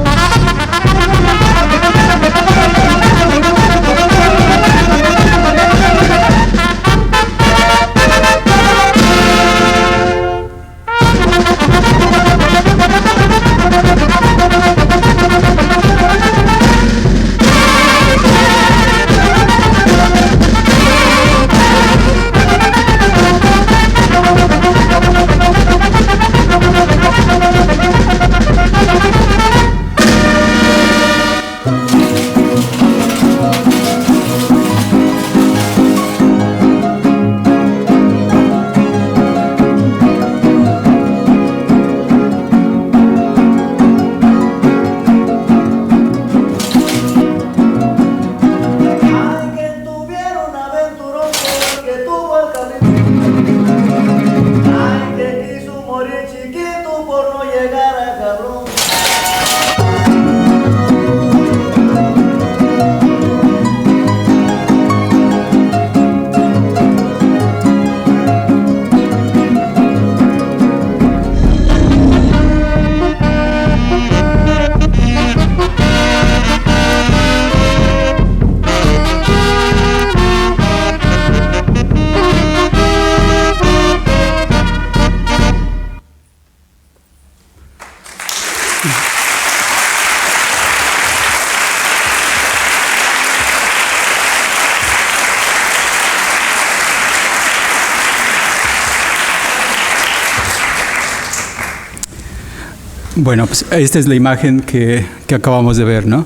Bueno, pues esta es la imagen que acabamos de ver, ¿no?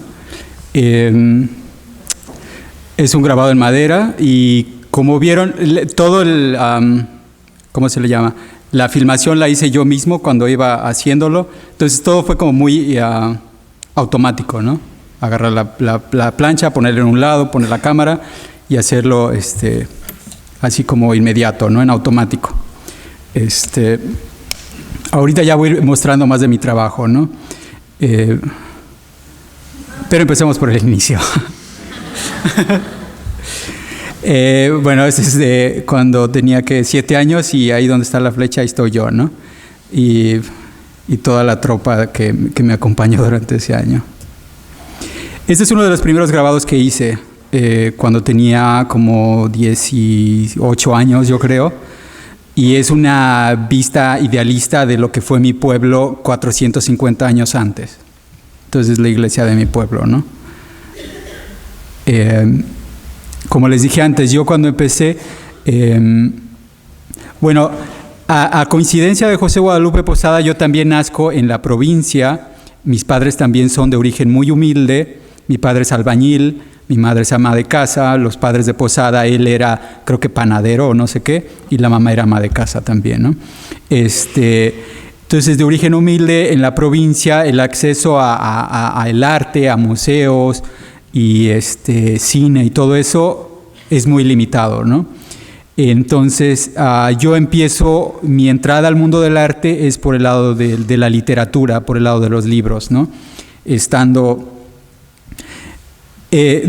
Es un grabado en madera y como vieron, todo el, ¿cómo se le llama? La filmación la hice yo mismo cuando iba haciéndolo, entonces todo fue como muy automático, ¿no? Agarrar la plancha, ponerla en un lado, poner la cámara y hacerlo así como inmediato, ¿no? En automático. Ahorita ya voy mostrando más de mi trabajo, ¿no? Pero empecemos por el inicio. Bueno, ese es de cuando tenía 7 años y ahí donde está la flecha, ahí estoy yo, ¿no? Y toda la tropa que me acompañó durante ese año. Este es uno de los primeros grabados que hice cuando tenía como 18 años, yo creo. Y es una vista idealista de lo que fue mi pueblo 450 años antes. Entonces es la iglesia de mi pueblo, ¿no? Como les dije antes, yo cuando empecé, bueno, a coincidencia de José Guadalupe Posada, yo también nazco en la provincia. Mis padres también son de origen muy humilde. Mi padre es albañil, mi madre es ama de casa. Los padres de Posada, él era, creo que panadero o no sé qué, y la mamá era ama de casa también, ¿no? Entonces, de origen humilde, en la provincia, el acceso a el arte, a museos y cine y todo eso es muy limitado, ¿no? Entonces, yo empiezo, mi entrada al mundo del arte es por el lado de la literatura, por el lado de los libros, ¿no?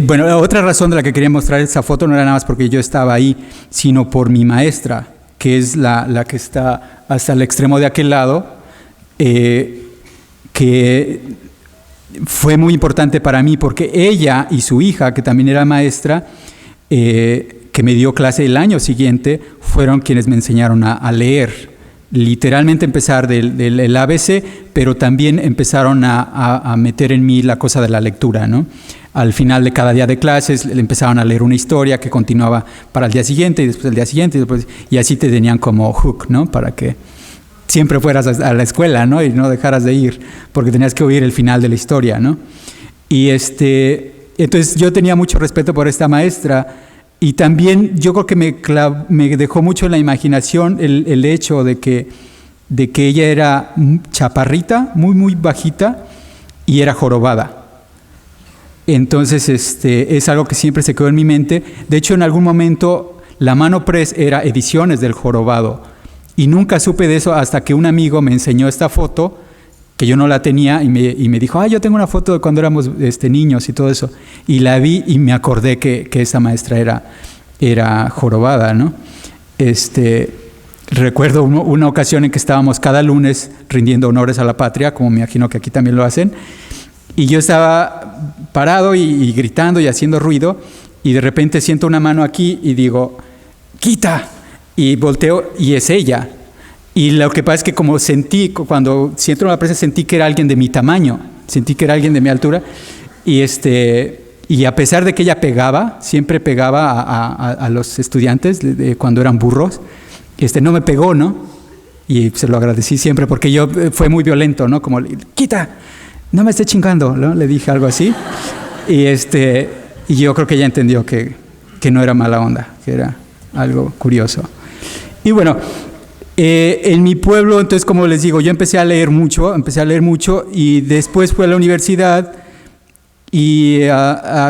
Bueno, la otra razón de la que quería mostrar esa foto no era nada más porque yo estaba ahí, sino por mi maestra, que es la que está hasta el extremo de aquel lado, que fue muy importante para mí porque ella y su hija, que también era maestra, que me dio clase el año siguiente, fueron quienes me enseñaron a leer. Literalmente empezar del ABC, pero también empezaron a meter en mí la cosa de la lectura, ¿no? Al final de cada día de clases le empezaron a leer una historia que continuaba para el día siguiente y después el día siguiente y así te tenían como hook, ¿no? Para que siempre fueras a la escuela, ¿no? Y no dejaras de ir porque tenías que oír el final de la historia, ¿no? Y entonces yo tenía mucho respeto por esta maestra y también yo creo que me dejó mucho en la imaginación el hecho de que ella era chaparrita, muy muy bajita y era jorobada. Entonces es algo que siempre se quedó en mi mente. De hecho, en algún momento la Mano Press era ediciones del Jorobado y nunca supe de eso hasta que un amigo me enseñó esta foto que yo no la tenía y me dijo, yo tengo una foto de cuando éramos niños y todo eso, y la vi y me acordé que esa maestra era jorobada, ¿no? Recuerdo una ocasión en que estábamos cada lunes rindiendo honores a la patria, como me imagino que aquí también lo hacen. Y yo estaba parado y gritando y haciendo ruido y de repente siento una mano aquí y digo, ¡quita! Y volteo y es ella. Y lo que pasa es que como cuando siento una presa, sentí que era alguien de mi tamaño, sentí que era alguien de mi altura y a pesar de que ella siempre pegaba a los estudiantes cuando eran burros, no me pegó, ¿no? Y se lo agradecí siempre porque fue muy violento, ¿no? Como, ¡quita! No me esté chingando, ¿no? Le dije algo así. Y yo creo que ella entendió que no era mala onda, que era algo curioso. Y bueno, en mi pueblo, entonces, como les digo, yo empecé a leer mucho y después fui a la universidad y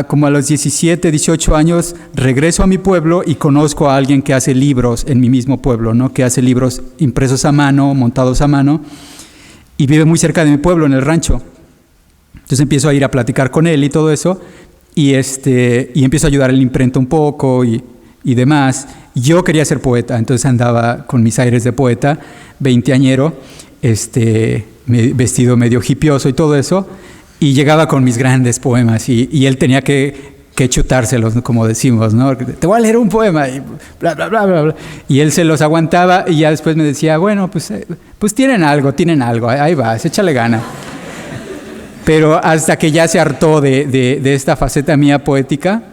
como a los 17, 18 años regreso a mi pueblo y conozco a alguien que hace libros en mi mismo pueblo, ¿no? Que hace libros impresos a mano, montados a mano y vive muy cerca de mi pueblo, en el rancho. Entonces empiezo a ir a platicar con él y todo eso, y empiezo a ayudar en la imprenta un poco y demás. Yo quería ser poeta, entonces andaba con mis aires de poeta, veinteañero, vestido medio hipioso y todo eso, y llegaba con mis grandes poemas, y él tenía que chutárselos, como decimos, ¿no? Te voy a leer un poema, y bla, bla, bla, bla, bla. Y él se los aguantaba, y ya después me decía, bueno, pues tienen algo, ahí vas, échale gana. Pero hasta que ya se hartó de esta faceta mía poética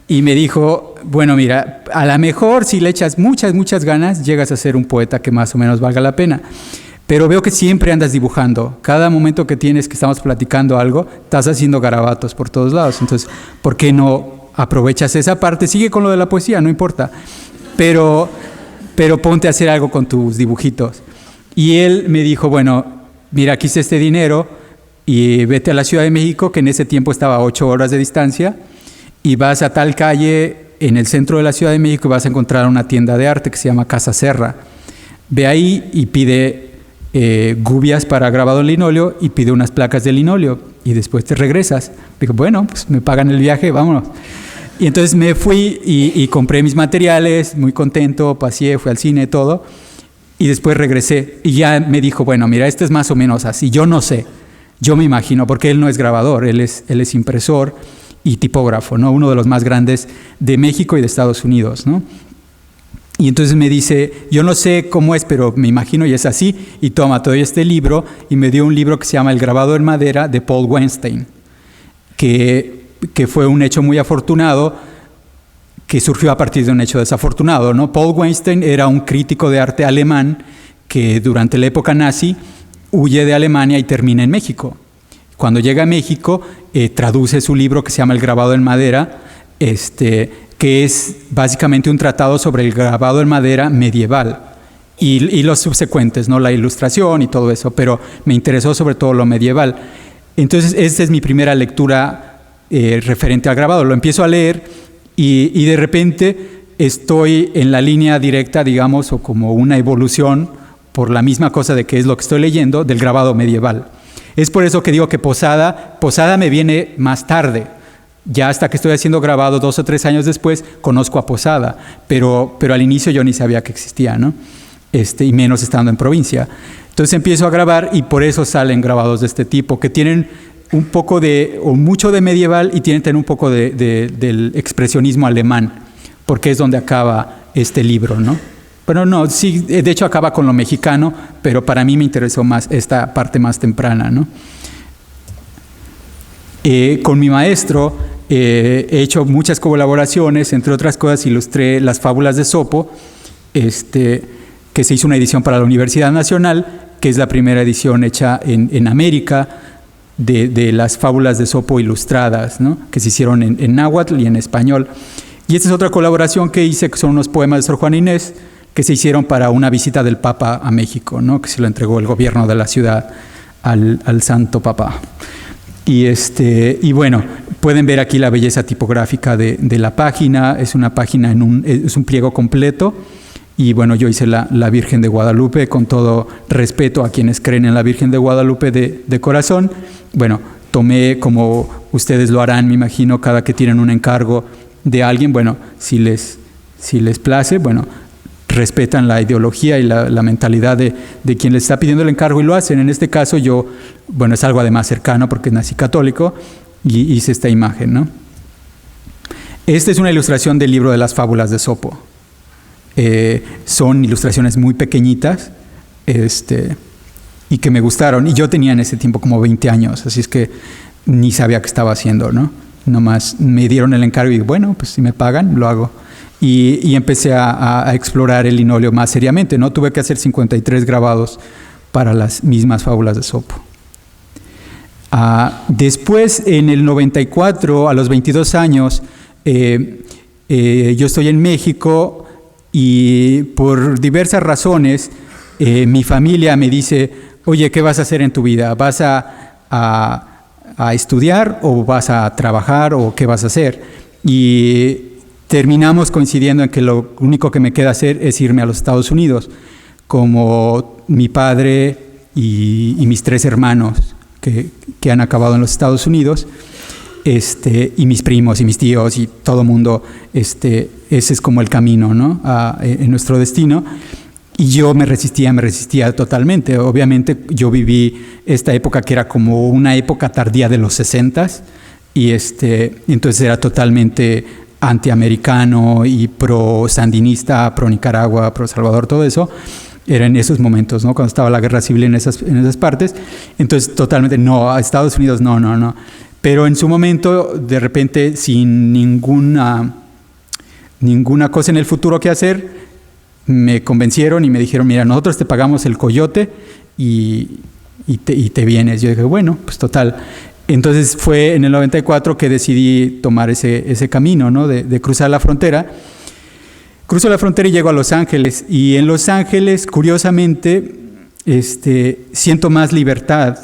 y me dijo, bueno, mira, a lo mejor si le echas muchas ganas, llegas a ser un poeta que más o menos valga la pena. Pero veo que siempre andas dibujando. Cada momento que estamos platicando algo, estás haciendo garabatos por todos lados. Entonces, ¿por qué no aprovechas esa parte? Sigue con lo de la poesía, no importa. Pero ponte a hacer algo con tus dibujitos. Y él me dijo, bueno, mira, aquí está este dinero, y vete a la Ciudad de México, que en ese tiempo estaba a 8 horas de distancia, y vas a tal calle en el centro de la Ciudad de México y vas a encontrar una tienda de arte que se llama Casa Serra. Ve ahí y pide gubias para grabado en linóleo y pide unas placas de linóleo y después te regresas. Digo, bueno, pues me pagan el viaje, vámonos. Y entonces me fui y compré mis materiales, muy contento, paseé, fui al cine, todo. Y después regresé y ya me dijo, bueno, mira, esto es más o menos así. Yo no sé, yo me imagino, porque él no es grabador, él es impresor y tipógrafo, ¿no? Uno de los más grandes de México y de Estados Unidos, ¿no? Y entonces me dice, yo no sé cómo es, pero me imagino y es así. Y toma, te doy este libro y me dio un libro que se llama El grabado en madera de Paul Weinstein, que fue un hecho muy afortunado, que surgió a partir de un hecho desafortunado, ¿no? Paul Weinstein era un crítico de arte alemán que durante la época nazi huye de Alemania y termina en México. Cuando llega a México, traduce su libro que se llama El grabado en madera, que es básicamente un tratado sobre el grabado en madera medieval y los subsecuentes, ¿no? La ilustración y todo eso, pero me interesó sobre todo lo medieval. Entonces, esta es mi primera lectura referente al grabado. Lo empiezo a leer y de repente estoy en la línea directa, digamos, o como una evolución por la misma cosa de que es lo que estoy leyendo, del grabado medieval. Es por eso que digo que Posada me viene más tarde. Ya hasta que estoy haciendo grabado 2 o 3 años después, conozco a Posada, pero al inicio yo ni sabía que existía, ¿no? Y menos estando en provincia. Entonces empiezo a grabar y por eso salen grabados de este tipo, que tienen un poco o mucho de medieval y tienen un poco del expresionismo alemán, porque es donde acaba este libro, ¿no? Bueno, no, sí, de hecho acaba con lo mexicano, pero para mí me interesó más esta parte más temprana, ¿no? Con mi maestro he hecho muchas colaboraciones, entre otras cosas ilustré las fábulas de Sopo, que se hizo una edición para la Universidad Nacional, que es la primera edición hecha en América de las fábulas de Sopo ilustradas, ¿no? Que se hicieron en náhuatl y en español. Y esta es otra colaboración que hice, que son unos poemas de Sor Juana Inés, que se hicieron para una visita del Papa a México, ¿no? Que se lo entregó el gobierno de la ciudad al Santo Papa. Y bueno, pueden ver aquí la belleza tipográfica de la página. Es una página, es un pliego completo. Y bueno, yo hice la Virgen de Guadalupe con todo respeto a quienes creen en la Virgen de Guadalupe de corazón. Bueno, tomé, como ustedes lo harán, me imagino, cada que tienen un encargo de alguien, bueno, si les place, bueno, respetan la ideología y la mentalidad de quien les está pidiendo el encargo y lo hacen. En este caso yo, bueno, es algo además cercano porque nací católico y hice esta imagen, ¿no? Esta es una ilustración del libro de las fábulas de Sopo. Son ilustraciones muy pequeñitas y que me gustaron. Y yo tenía en ese tiempo como 20 años, así es que ni sabía qué estaba haciendo, ¿no? Nomás me dieron el encargo y dije, bueno, pues si me pagan, lo hago. Y empecé a explorar el linóleo más seriamente, ¿no? Tuve que hacer 53 grabados para las mismas fábulas de Sopo. Después, en el 94, a los 22 años, yo estoy en México y por diversas razones mi familia me dice, oye, ¿qué vas a hacer en tu vida? ¿Vas a estudiar o vas a trabajar o qué vas a hacer? Y terminamos coincidiendo en que lo único que me queda hacer es irme a los Estados Unidos, como mi padre y mis 3 hermanos que han acabado en los Estados Unidos, y mis primos y mis tíos y todo mundo, ese es como el camino, ¿no? En nuestro destino. Y yo me resistía totalmente. Obviamente yo viví esta época que era como una época tardía de los 60s y entonces era totalmente antiamericano y pro-sandinista, pro-Nicaragua, pro-Salvador, todo eso. Era en esos momentos, ¿no? Cuando estaba la guerra civil en esas partes. Entonces totalmente no, a Estados Unidos no. Pero en su momento, de repente, sin ninguna cosa en el futuro que hacer, me convencieron y me dijeron, mira, nosotros te pagamos el coyote y te vienes. Yo dije, bueno, pues total. Entonces fue en el 94 que decidí tomar ese camino, ¿no? De cruzar la frontera. Cruzo la frontera y llego a Los Ángeles. Y en Los Ángeles, curiosamente, siento más libertad.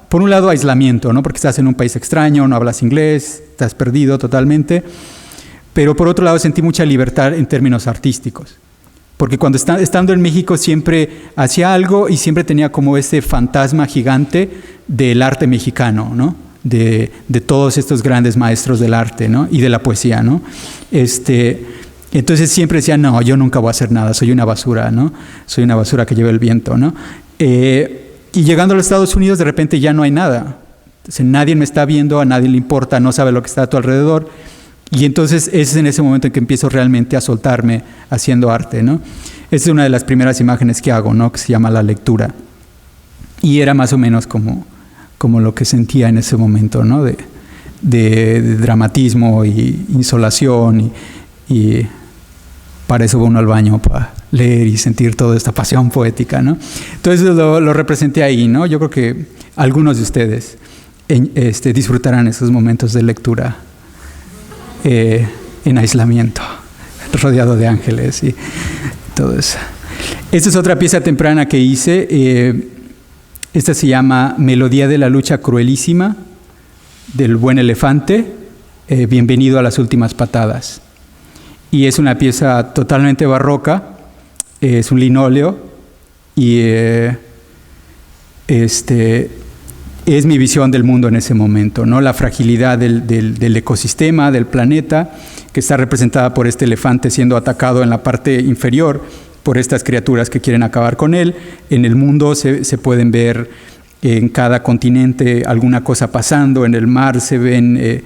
Por un lado, aislamiento, ¿no? Porque estás en un país extraño, no hablas inglés, estás perdido totalmente. Pero por otro lado, sentí mucha libertad en términos artísticos. porque cuando estando en México siempre hacía algo y siempre tenía como ese fantasma gigante del arte mexicano, ¿no? De todos estos grandes maestros del arte, ¿no? Y de la poesía, ¿no? Entonces siempre decía, no, yo nunca voy a hacer nada, soy una basura, ¿no? Soy una basura que lleva el viento, ¿no? Y llegando a los Estados Unidos, de repente ya no hay nada. Entonces, nadie me está viendo, a nadie le importa, no sabe lo que está a tu alrededor. Y entonces es en ese momento en que empiezo realmente a soltarme haciendo arte, ¿no? Esa es una de las primeras imágenes que hago, ¿no? Que se llama La Lectura. Y era más o menos como lo que sentía en ese momento, ¿no? De dramatismo y insolación y para eso va uno al baño, para leer y sentir toda esta pasión poética, ¿no? Entonces lo representé ahí, ¿no? Yo creo que algunos de ustedes disfrutarán esos momentos de lectura en aislamiento, rodeado de ángeles y todo eso. Esta es otra pieza temprana que hice. Esta se llama Melodía de la lucha cruelísima, del buen elefante, bienvenido a las últimas patadas. Y es una pieza totalmente barroca, es un linóleo y es mi visión del mundo en ese momento, ¿no? La fragilidad del ecosistema, del planeta, que está representada por este elefante siendo atacado en la parte inferior por estas criaturas que quieren acabar con él. En el mundo se pueden ver en cada continente alguna cosa pasando, en el mar se ven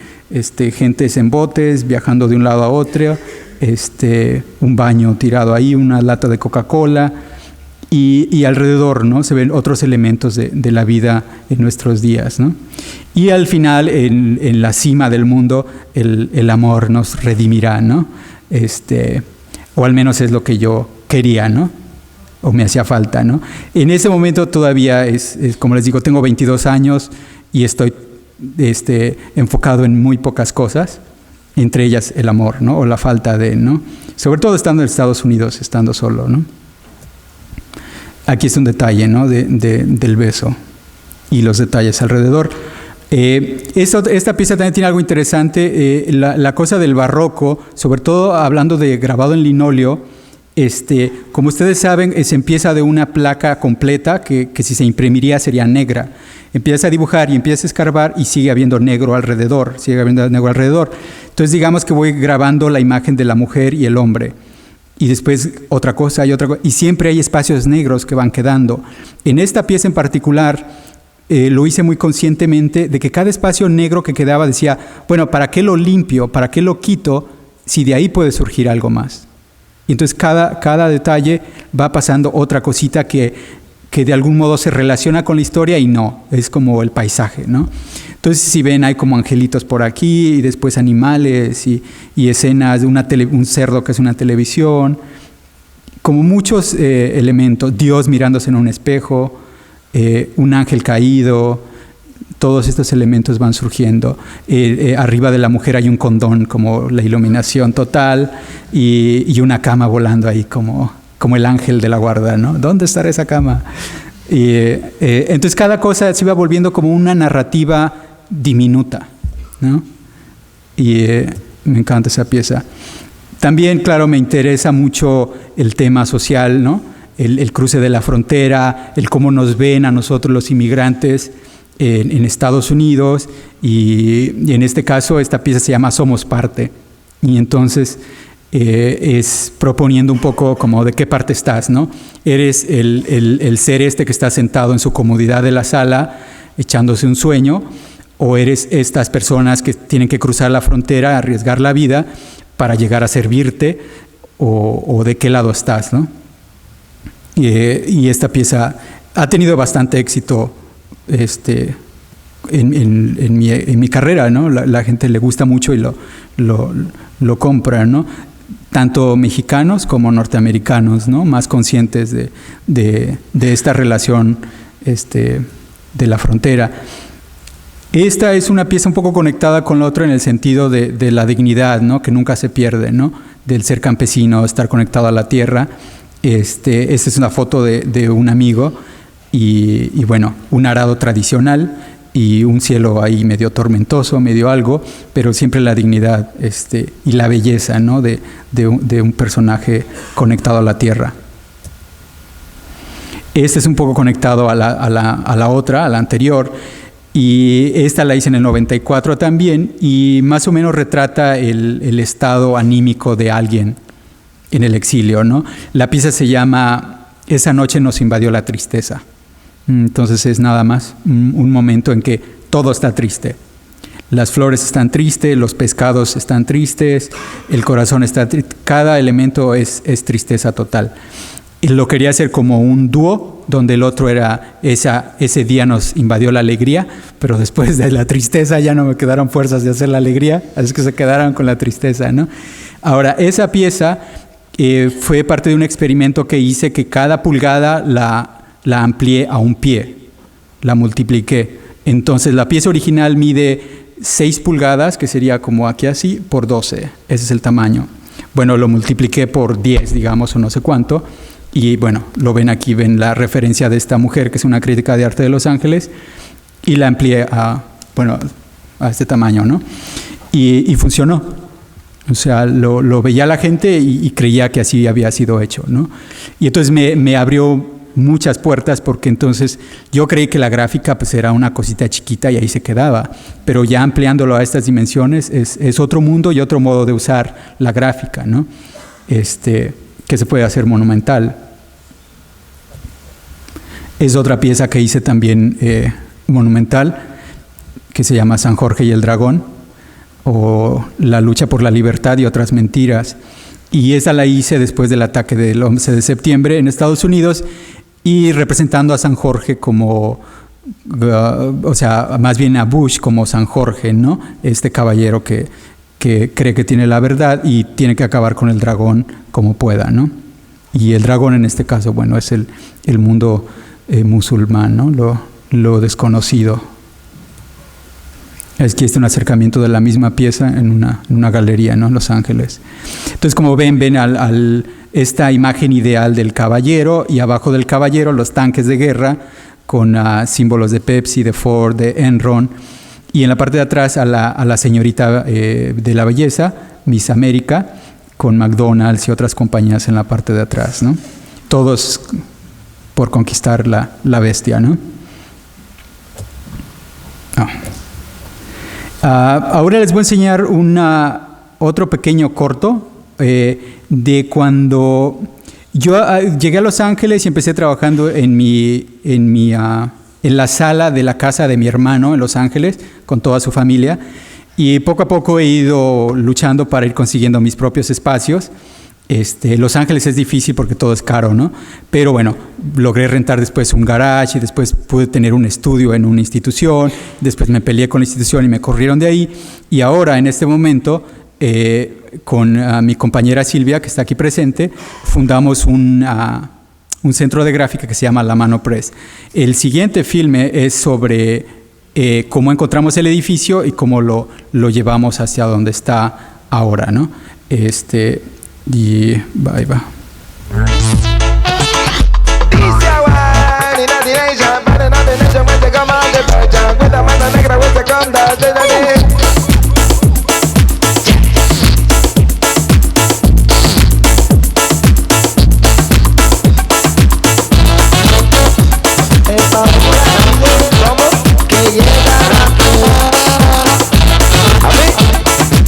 gentes en botes viajando de un lado a otro, un baño tirado ahí, una lata de Coca-Cola, y alrededor, ¿no? Se ven otros elementos de la vida en nuestros días, ¿no? Y al final, en la cima del mundo, el amor nos redimirá, ¿no? O al menos es lo que yo quería, ¿no? O me hacía falta, ¿no? En ese momento todavía es como les digo, tengo 22 años y estoy enfocado en muy pocas cosas, entre ellas el amor, ¿no? O la falta de, ¿no? Sobre todo estando en Estados Unidos, estando solo, ¿no? Aquí es un detalle, ¿no? Del beso y los detalles alrededor. Esta pieza también tiene algo interesante, la cosa del barroco, sobre todo hablando de grabado en linóleo. Como ustedes saben, se empieza de una placa completa que si se imprimiría sería negra. Empieza a dibujar y empieza a escarbar y sigue habiendo negro alrededor, Entonces digamos que voy grabando la imagen de la mujer y el hombre. Y después otra cosa y otra cosa. Y siempre hay espacios negros que van quedando. En esta pieza en particular, lo hice muy conscientemente de que cada espacio negro que quedaba decía, bueno, ¿para qué lo limpio? ¿Para qué lo quito? Si de ahí puede surgir algo más. Y entonces cada detalle va pasando otra cosita que de algún modo se relaciona con la historia y no, es como el paisaje, ¿no? Entonces si ven hay como angelitos por aquí y después animales y escenas de un cerdo que es una televisión, como muchos elementos, Dios mirándose en un espejo, un ángel caído, todos estos elementos van surgiendo. Arriba de la mujer hay un condón como la iluminación total y una cama volando ahí como el ángel de la guarda, ¿no? ¿Dónde estará esa cama? Entonces cada cosa se iba volviendo como una narrativa diminuta, ¿no? Y me encanta esa pieza. También, claro, me interesa mucho el tema social, ¿no? El cruce de la frontera, el cómo nos ven a nosotros los inmigrantes en Estados Unidos y en este caso esta pieza se llama Somos Parte y entonces es proponiendo un poco como de qué parte estás, ¿no? Eres el ser que está sentado en su comodidad de la sala echándose un sueño, o eres estas personas que tienen que cruzar la frontera, arriesgar la vida para llegar a servirte, o de qué lado estás, ¿no? Y esta pieza ha tenido bastante éxito en mi carrera, ¿no? La gente le gusta mucho y lo compra, ¿no? Tanto mexicanos como norteamericanos, ¿no? Más conscientes de esta relación de la frontera. Esta es una pieza un poco conectada con la otra en el sentido de la dignidad, ¿no? Que nunca se pierde, ¿no? Del ser campesino, estar conectado a la tierra. Esta es una foto de un amigo y bueno, un arado tradicional. y un cielo ahí medio tormentoso, medio algo, pero siempre la dignidad y la belleza, ¿no? de un personaje conectado a la tierra. Este es un poco conectado a la otra, a la anterior, y esta la hice en el 94 también, y más o menos retrata el estado anímico de alguien en el exilio, ¿no? La pieza se llama Esa noche nos invadió la tristeza. Entonces es nada más un momento en que todo está triste. Las flores están tristes, los pescados están tristes, el corazón está triste, cada elemento es tristeza total. Y lo quería hacer como un dúo, donde el otro era ese día nos invadió la alegría, pero después de la tristeza ya no me quedaron fuerzas de hacer la alegría, así que se quedaron con la tristeza, ¿no? Ahora, esa pieza fue parte de un experimento que hice, que cada pulgada la amplié a un pie, la multipliqué. Entonces la pieza original mide 6 pulgadas, que sería como aquí así, por 12. Ese es el tamaño. Bueno, lo multipliqué por 10, digamos, o no sé cuánto. Y bueno, lo ven aquí, ven la referencia de esta mujer, que es una crítica de arte de Los Ángeles, y la amplié a este tamaño, ¿no? Y funcionó. O sea, lo veía la gente y creía que así había sido hecho, ¿no? Y entonces me abrió muchas puertas, porque entonces yo creí que la gráfica pues era una cosita chiquita y ahí se quedaba, pero ya ampliándolo a estas dimensiones es otro mundo y otro modo de usar la gráfica, ¿no? Que se puede hacer monumental. Es otra pieza que hice también monumental, que se llama San Jorge y el Dragón, o La lucha por la libertad y otras mentiras. Y esa la hice después del ataque del 11 de septiembre en Estados Unidos, y representando a San Jorge como, o sea, más bien a Bush como San Jorge, ¿no? Este caballero que cree que tiene la verdad y tiene que acabar con el dragón como pueda, ¿no? Y el dragón en este caso, bueno, es el mundo musulmán, ¿no? Lo desconocido. Aquí está un acercamiento de la misma pieza en una galería, ¿no? En Los Ángeles. Entonces, como ven esta imagen ideal del caballero, y abajo del caballero los tanques de guerra con símbolos de Pepsi, de Ford, de Enron, y en la parte de atrás a la señorita de la belleza, Miss América, con McDonald's y otras compañías en la parte de atrás, ¿no? Todos por conquistar la bestia, ¿no? Ahora les voy a enseñar otro pequeño corto de cuando yo llegué a Los Ángeles y empecé trabajando en la sala de la casa de mi hermano en Los Ángeles con toda su familia, y poco a poco he ido luchando para ir consiguiendo mis propios espacios. Los Ángeles es difícil porque todo es caro, ¿no? Pero bueno, logré rentar después un garage y después pude tener un estudio en una institución. Después me peleé con la institución y me corrieron de ahí. Y ahora, en este momento, con mi compañera Silvia, que está aquí presente, fundamos un centro de gráfica que se llama La Mano Press. El siguiente filme es sobre cómo encontramos el edificio y cómo lo llevamos hacia donde está ahora, ¿no? Y ahí va.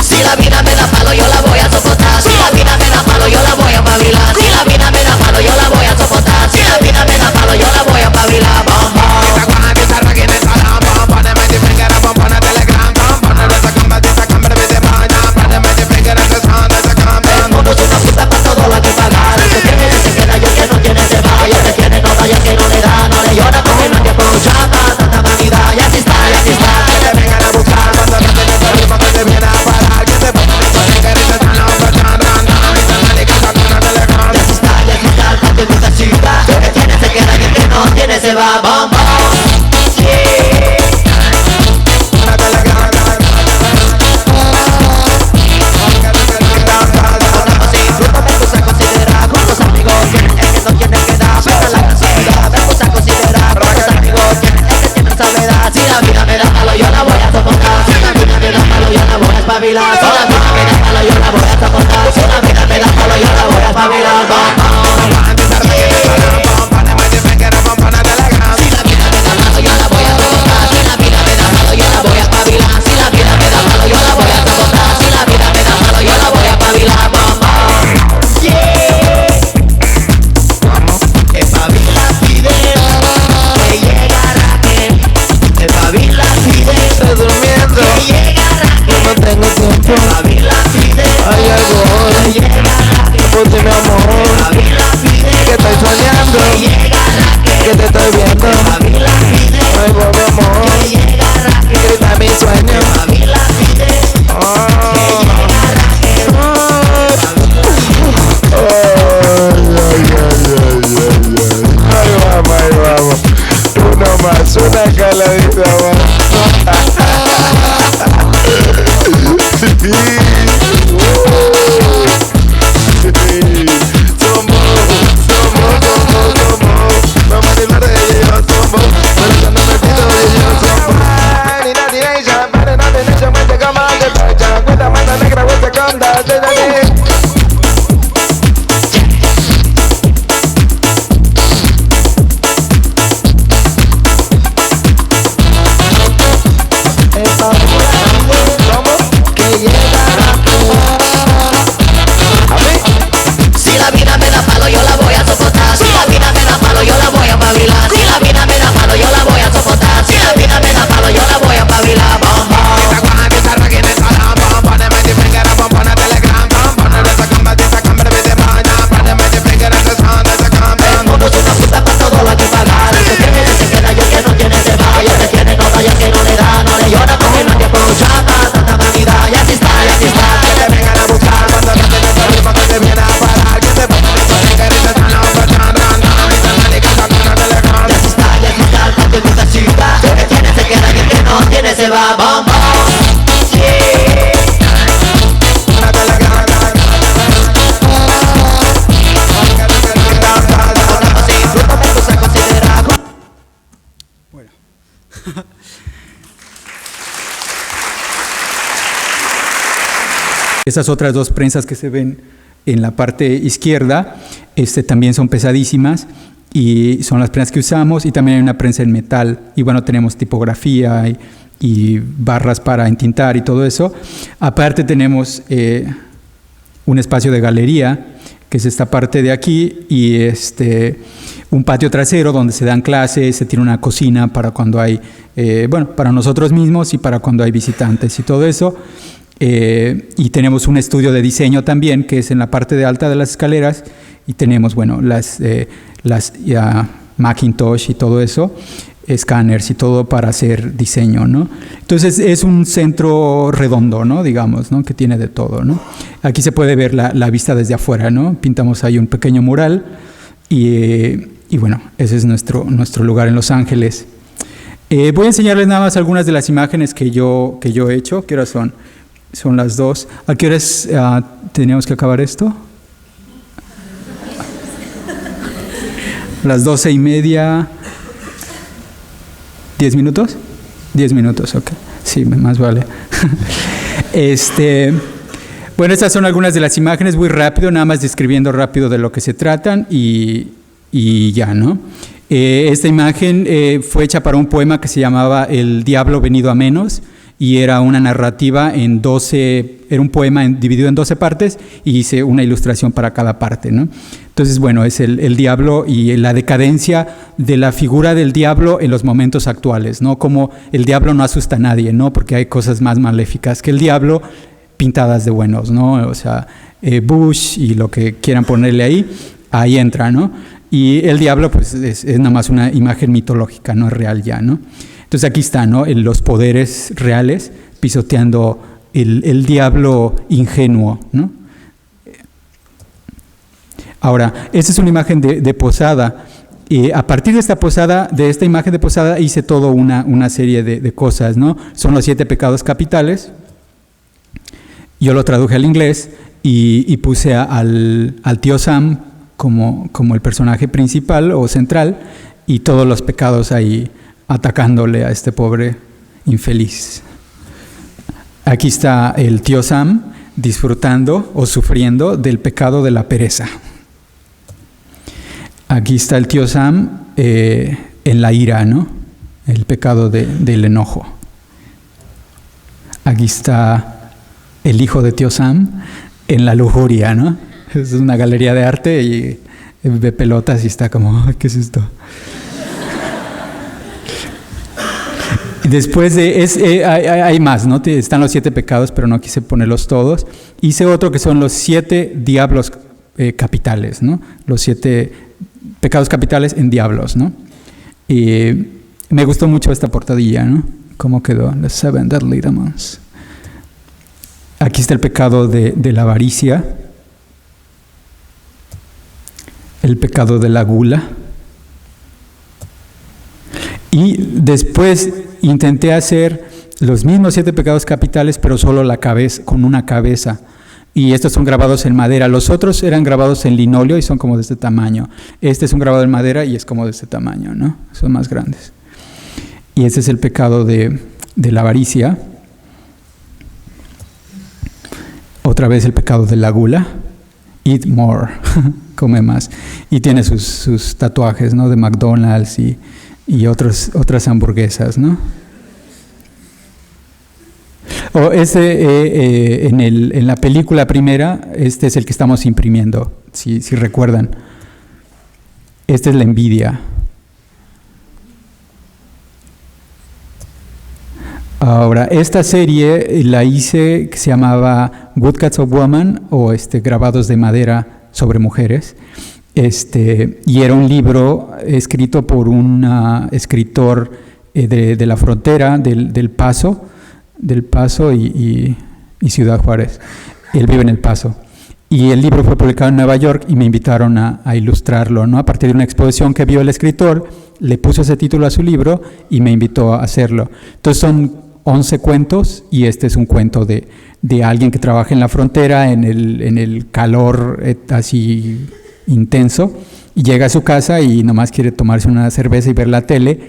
Si la vida me da palo, yo la voy a soportar. Si la vida me da palo, yo la voy a pavilar. Si la vida me da palo, yo la voy a soportar. Si la vida me da palo, yo la voy a pavilar. Esa guana que esa raqueta, esa Esas otras dos prensas que se ven en la parte izquierda también son pesadísimas y son las prensas que usamos, y también hay una prensa en metal, y bueno, tenemos tipografía y barras para entintar y todo eso. Aparte tenemos un espacio de galería, que es esta parte de aquí, y un patio trasero donde se dan clases, se tiene una cocina para cuando hay, para nosotros mismos y para cuando hay visitantes y todo eso. Y tenemos un estudio de diseño también, que es en la parte de alta de las escaleras, y tenemos, las Macintosh y todo eso, escáneres y todo para hacer diseño, ¿no? Entonces es un centro redondo, ¿no? Digamos, ¿no? Que tiene de todo, ¿no? Aquí se puede ver la vista desde afuera, ¿no? Pintamos ahí un pequeño mural y bueno, ese es nuestro lugar en Los Ángeles. Voy a enseñarles nada más algunas de las imágenes que yo he hecho. ¿Qué horas son? Son las 2. ¿A qué horas teníamos que acabar esto? Las 12:30. ¿10 minutos? 10 minutos, ok. Sí, más vale. Bueno, estas son algunas de las imágenes, muy rápido, nada más describiendo rápido de lo que se tratan y ya, ¿no? Esta imagen fue hecha para un poema que se llamaba El Diablo Venido a Menos, y era una narrativa en 12, era un poema dividido en 12 partes, y hice una ilustración para cada parte, ¿no? Entonces, bueno, es el diablo y la decadencia de la figura del diablo en los momentos actuales, ¿no? Como el diablo no asusta a nadie, ¿no? Porque hay cosas más maléficas que el diablo pintadas de buenos, ¿no? O sea, Bush y lo que quieran ponerle ahí entra, ¿no? Y el diablo, pues, es nada más una imagen mitológica, no es real ya, ¿no? Entonces aquí está, ¿no? Los poderes reales pisoteando el diablo ingenuo, ¿no? Ahora, esta es una imagen de posada. A partir de esta imagen de posada, hice toda una serie de cosas, ¿no? Son los 7 pecados capitales. Yo lo traduje al inglés y puse al tío Sam como el personaje principal o central, y todos los pecados ahí atacándole a este pobre infeliz. Aquí está el tío Sam disfrutando o sufriendo del pecado de la pereza. Aquí está el tío Sam en la ira, ¿no? El pecado del enojo. Aquí está el hijo de tío Sam en la lujuria, ¿no? Es una galería de arte y ve pelotas y está como, ¿qué es esto? Después hay más, ¿no? Están los 7 pecados, pero no quise ponerlos todos. Hice otro que son los 7 diablos capitales, ¿no? Los 7 pecados capitales en diablos, ¿no? Y me gustó mucho esta portadilla, ¿no? ¿Cómo quedó? Los 7 Deadly Demons. Aquí está el pecado de la avaricia, el pecado de la gula. Y después intenté hacer los mismos 7 pecados capitales, pero solo la cabeza, con una cabeza. Y estos son grabados en madera. Los otros eran grabados en linóleo y son como de este tamaño. Este es un grabado en madera y es como de este tamaño, ¿no? Son más grandes. Y ese es el pecado de la avaricia. Otra vez el pecado de la gula. Eat more, come más. Y tiene sus tatuajes, ¿no? De McDonald's y otras hamburguesas, ¿no? En la película primera, este es el que estamos imprimiendo, si recuerdan. Esta es la envidia. Ahora, esta serie la hice, que se llamaba Woodcuts of Woman, o grabados de madera sobre mujeres. Y era un libro escrito por un escritor de la frontera del Paso y Ciudad Juárez. Él vive en El Paso. Y el libro fue publicado en Nueva York y me invitaron a ilustrarlo, ¿no? A partir de una exposición que vio el escritor, le puso ese título a su libro y me invitó a hacerlo. Entonces son 11 cuentos y este es un cuento de alguien que trabaja en la frontera en el calor así intenso, y llega a su casa y nomás quiere tomarse una cerveza y ver la tele,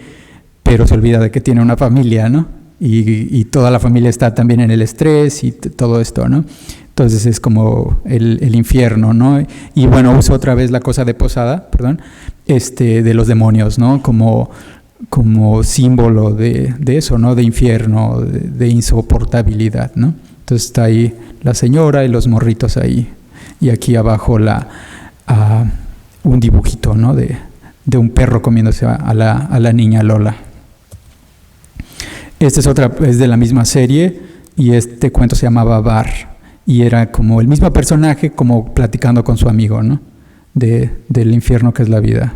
pero se olvida de que tiene una familia, ¿no? Y toda la familia está también en el estrés y todo esto, ¿no? Entonces es como el infierno, ¿no? Y bueno, uso otra vez la cosa de Posada, perdón, de los demonios, ¿no? Como símbolo de eso, ¿no? De infierno, de insoportabilidad, ¿no? Entonces está ahí la señora y los morritos ahí, y aquí abajo un dibujito, ¿no? De un perro comiéndose a la niña Lola. Esta es de la misma serie, y este cuento se llamaba Bar, y era como el mismo personaje como platicando con su amigo, ¿no? Del infierno que es la vida.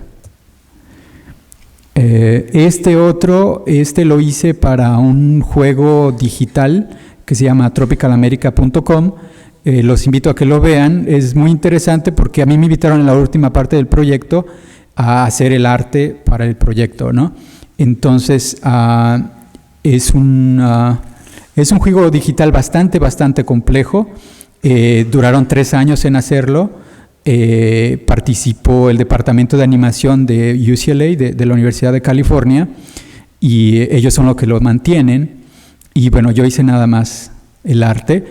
Lo hice para un juego digital que se llama tropicalamerica.com. Los invito a que lo vean. Es muy interesante porque a mí me invitaron en la última parte del proyecto a hacer el arte para el proyecto, ¿no? Entonces es un juego digital bastante complejo. Duraron 3 años en hacerlo. Participó el departamento de animación de UCLA, de la Universidad de California, y ellos son los que lo mantienen. Y bueno, yo hice nada más el arte.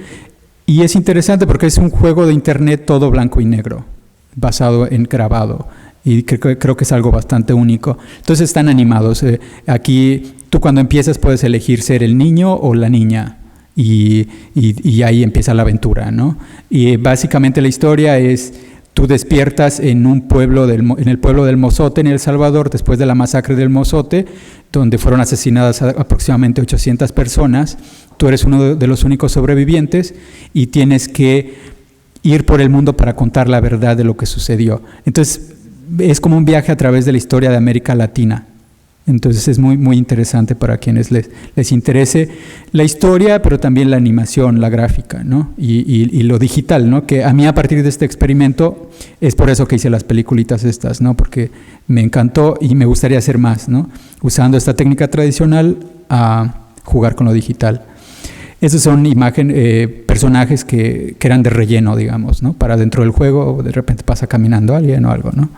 Y es interesante porque es un juego de internet todo blanco y negro, basado en grabado. Y creo que es algo bastante único. Entonces están animados. Aquí tú cuando empiezas puedes elegir ser el niño o la niña. Y ahí empieza la aventura, ¿no? Y básicamente la historia es: tú despiertas en el pueblo del Mozote, en El Salvador, después de la masacre del Mozote, donde fueron asesinadas aproximadamente 800 personas. Tú eres uno de los únicos sobrevivientes y tienes que ir por el mundo para contar la verdad de lo que sucedió. Entonces, es como un viaje a través de la historia de América Latina. Entonces es muy interesante para quienes les interese la historia, pero también la animación, la gráfica, ¿no? Y lo digital, ¿no? Que a mí, a partir de este experimento, es por eso que hice las peliculitas estas, ¿no? Porque me encantó y me gustaría hacer más, ¿no? Usando esta técnica tradicional a jugar con lo digital. Esos son personajes que eran de relleno, digamos, ¿no? Para dentro del juego, de repente pasa caminando alguien o algo, ¿no?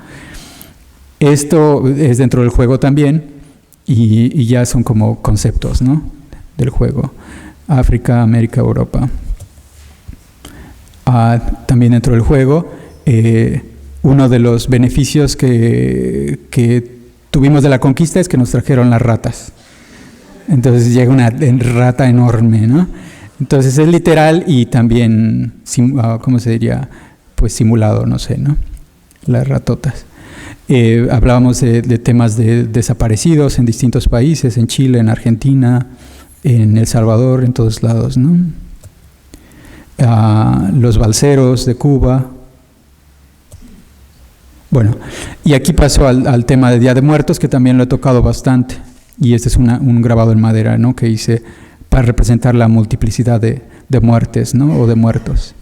Esto es dentro del juego también, y ya son como conceptos, ¿no? Del juego. África, América, Europa. También dentro del juego, uno de los beneficios que tuvimos de la conquista es que nos trajeron las ratas. Entonces llega una rata enorme, ¿no? Entonces es literal y también, ¿cómo se diría? Pues simulado, no sé, ¿no? Las ratotas. Hablábamos de temas de desaparecidos en distintos países, en Chile, en Argentina, en El Salvador, en todos lados, ¿no? Los balseros de Cuba. Bueno, y aquí paso al tema de Día de Muertos, que también lo he tocado bastante. Y este es un grabado en madera, ¿no? Que hice para representar la multiplicidad de muertes, ¿no? O de muertos.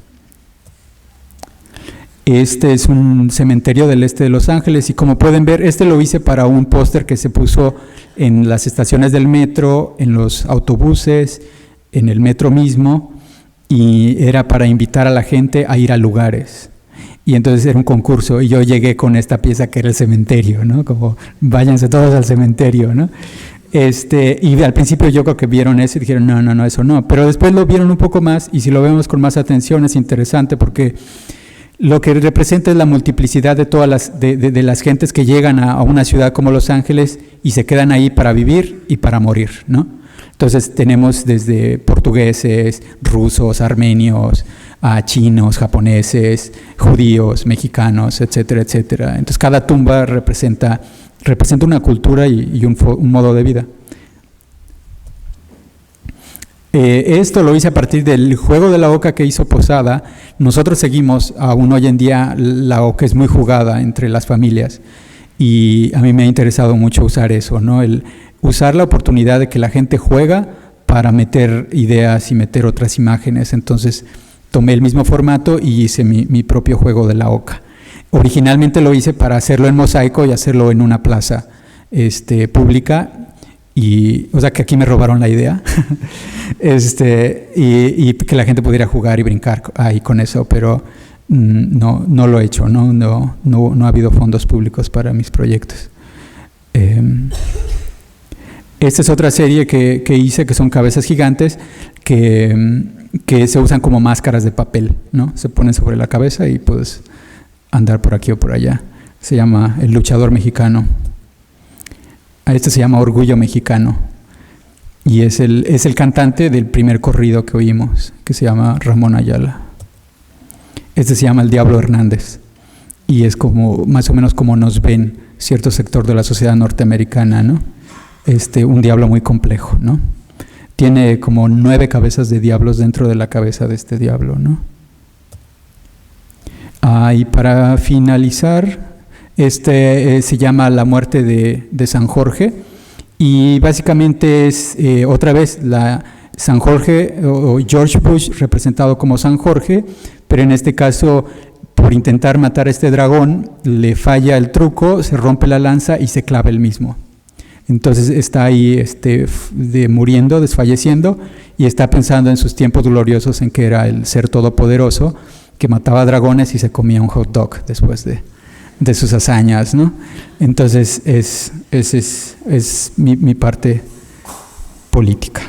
Este es un cementerio del este de Los Ángeles y como pueden ver, lo hice para un póster que se puso en las estaciones del metro, en los autobuses, en el metro mismo, y era para invitar a la gente a ir a lugares. Y entonces era un concurso, y yo llegué con esta pieza que era el cementerio, ¿no? Como, váyanse todos al cementerio, ¿no? Y al principio yo creo que vieron eso y dijeron, no, eso no. Pero después lo vieron un poco más, y si lo vemos con más atención es interesante porque lo que representa es la multiplicidad de todas las gentes que llegan a una ciudad como Los Ángeles y se quedan ahí para vivir y para morir, ¿no? Entonces tenemos desde portugueses, rusos, armenios, a chinos, japoneses, judíos, mexicanos, etcétera, etcétera. Entonces cada tumba representa una cultura y un modo de vida. Esto lo hice a partir del juego de la oca que hizo Posada. Nosotros seguimos, aún hoy en día, la oca es muy jugada entre las familias y a mí me ha interesado mucho usar eso, ¿no? El usar la oportunidad de que la gente juega para meter ideas y meter otras imágenes. Entonces tomé el mismo formato y hice mi propio juego de la oca. Originalmente lo hice para hacerlo en mosaico y hacerlo en una plaza pública. Y, o sea que aquí me robaron la idea y que la gente pudiera jugar y brincar ahí con eso, pero no lo he hecho, no ha habido fondos públicos para mis proyectos. Esta es otra serie que hice, que son cabezas gigantes que se usan como máscaras de papel, ¿no? Se ponen sobre la cabeza y puedes andar por aquí o por allá. Se llama El Luchador Mexicano. Este se llama Orgullo Mexicano y es el cantante del primer corrido que oímos, que se llama Ramón Ayala. Este se llama El Diablo Hernández y es como más o menos como nos ven cierto sector de la sociedad norteamericana, ¿no? Un diablo muy complejo, ¿no? Tiene como 9 cabezas de diablos dentro de la cabeza de este diablo, ¿no? Y para finalizar, se llama La Muerte de San Jorge y básicamente es otra vez San Jorge o George Bush representado como San Jorge, pero en este caso por intentar matar a este dragón le falla el truco, se rompe la lanza y se clava él mismo. Entonces está ahí muriendo, desfalleciendo y está pensando en sus tiempos gloriosos en que era el ser todopoderoso que mataba dragones y se comía un hot dog después de sus hazañas, ¿no? Entonces es mi parte política.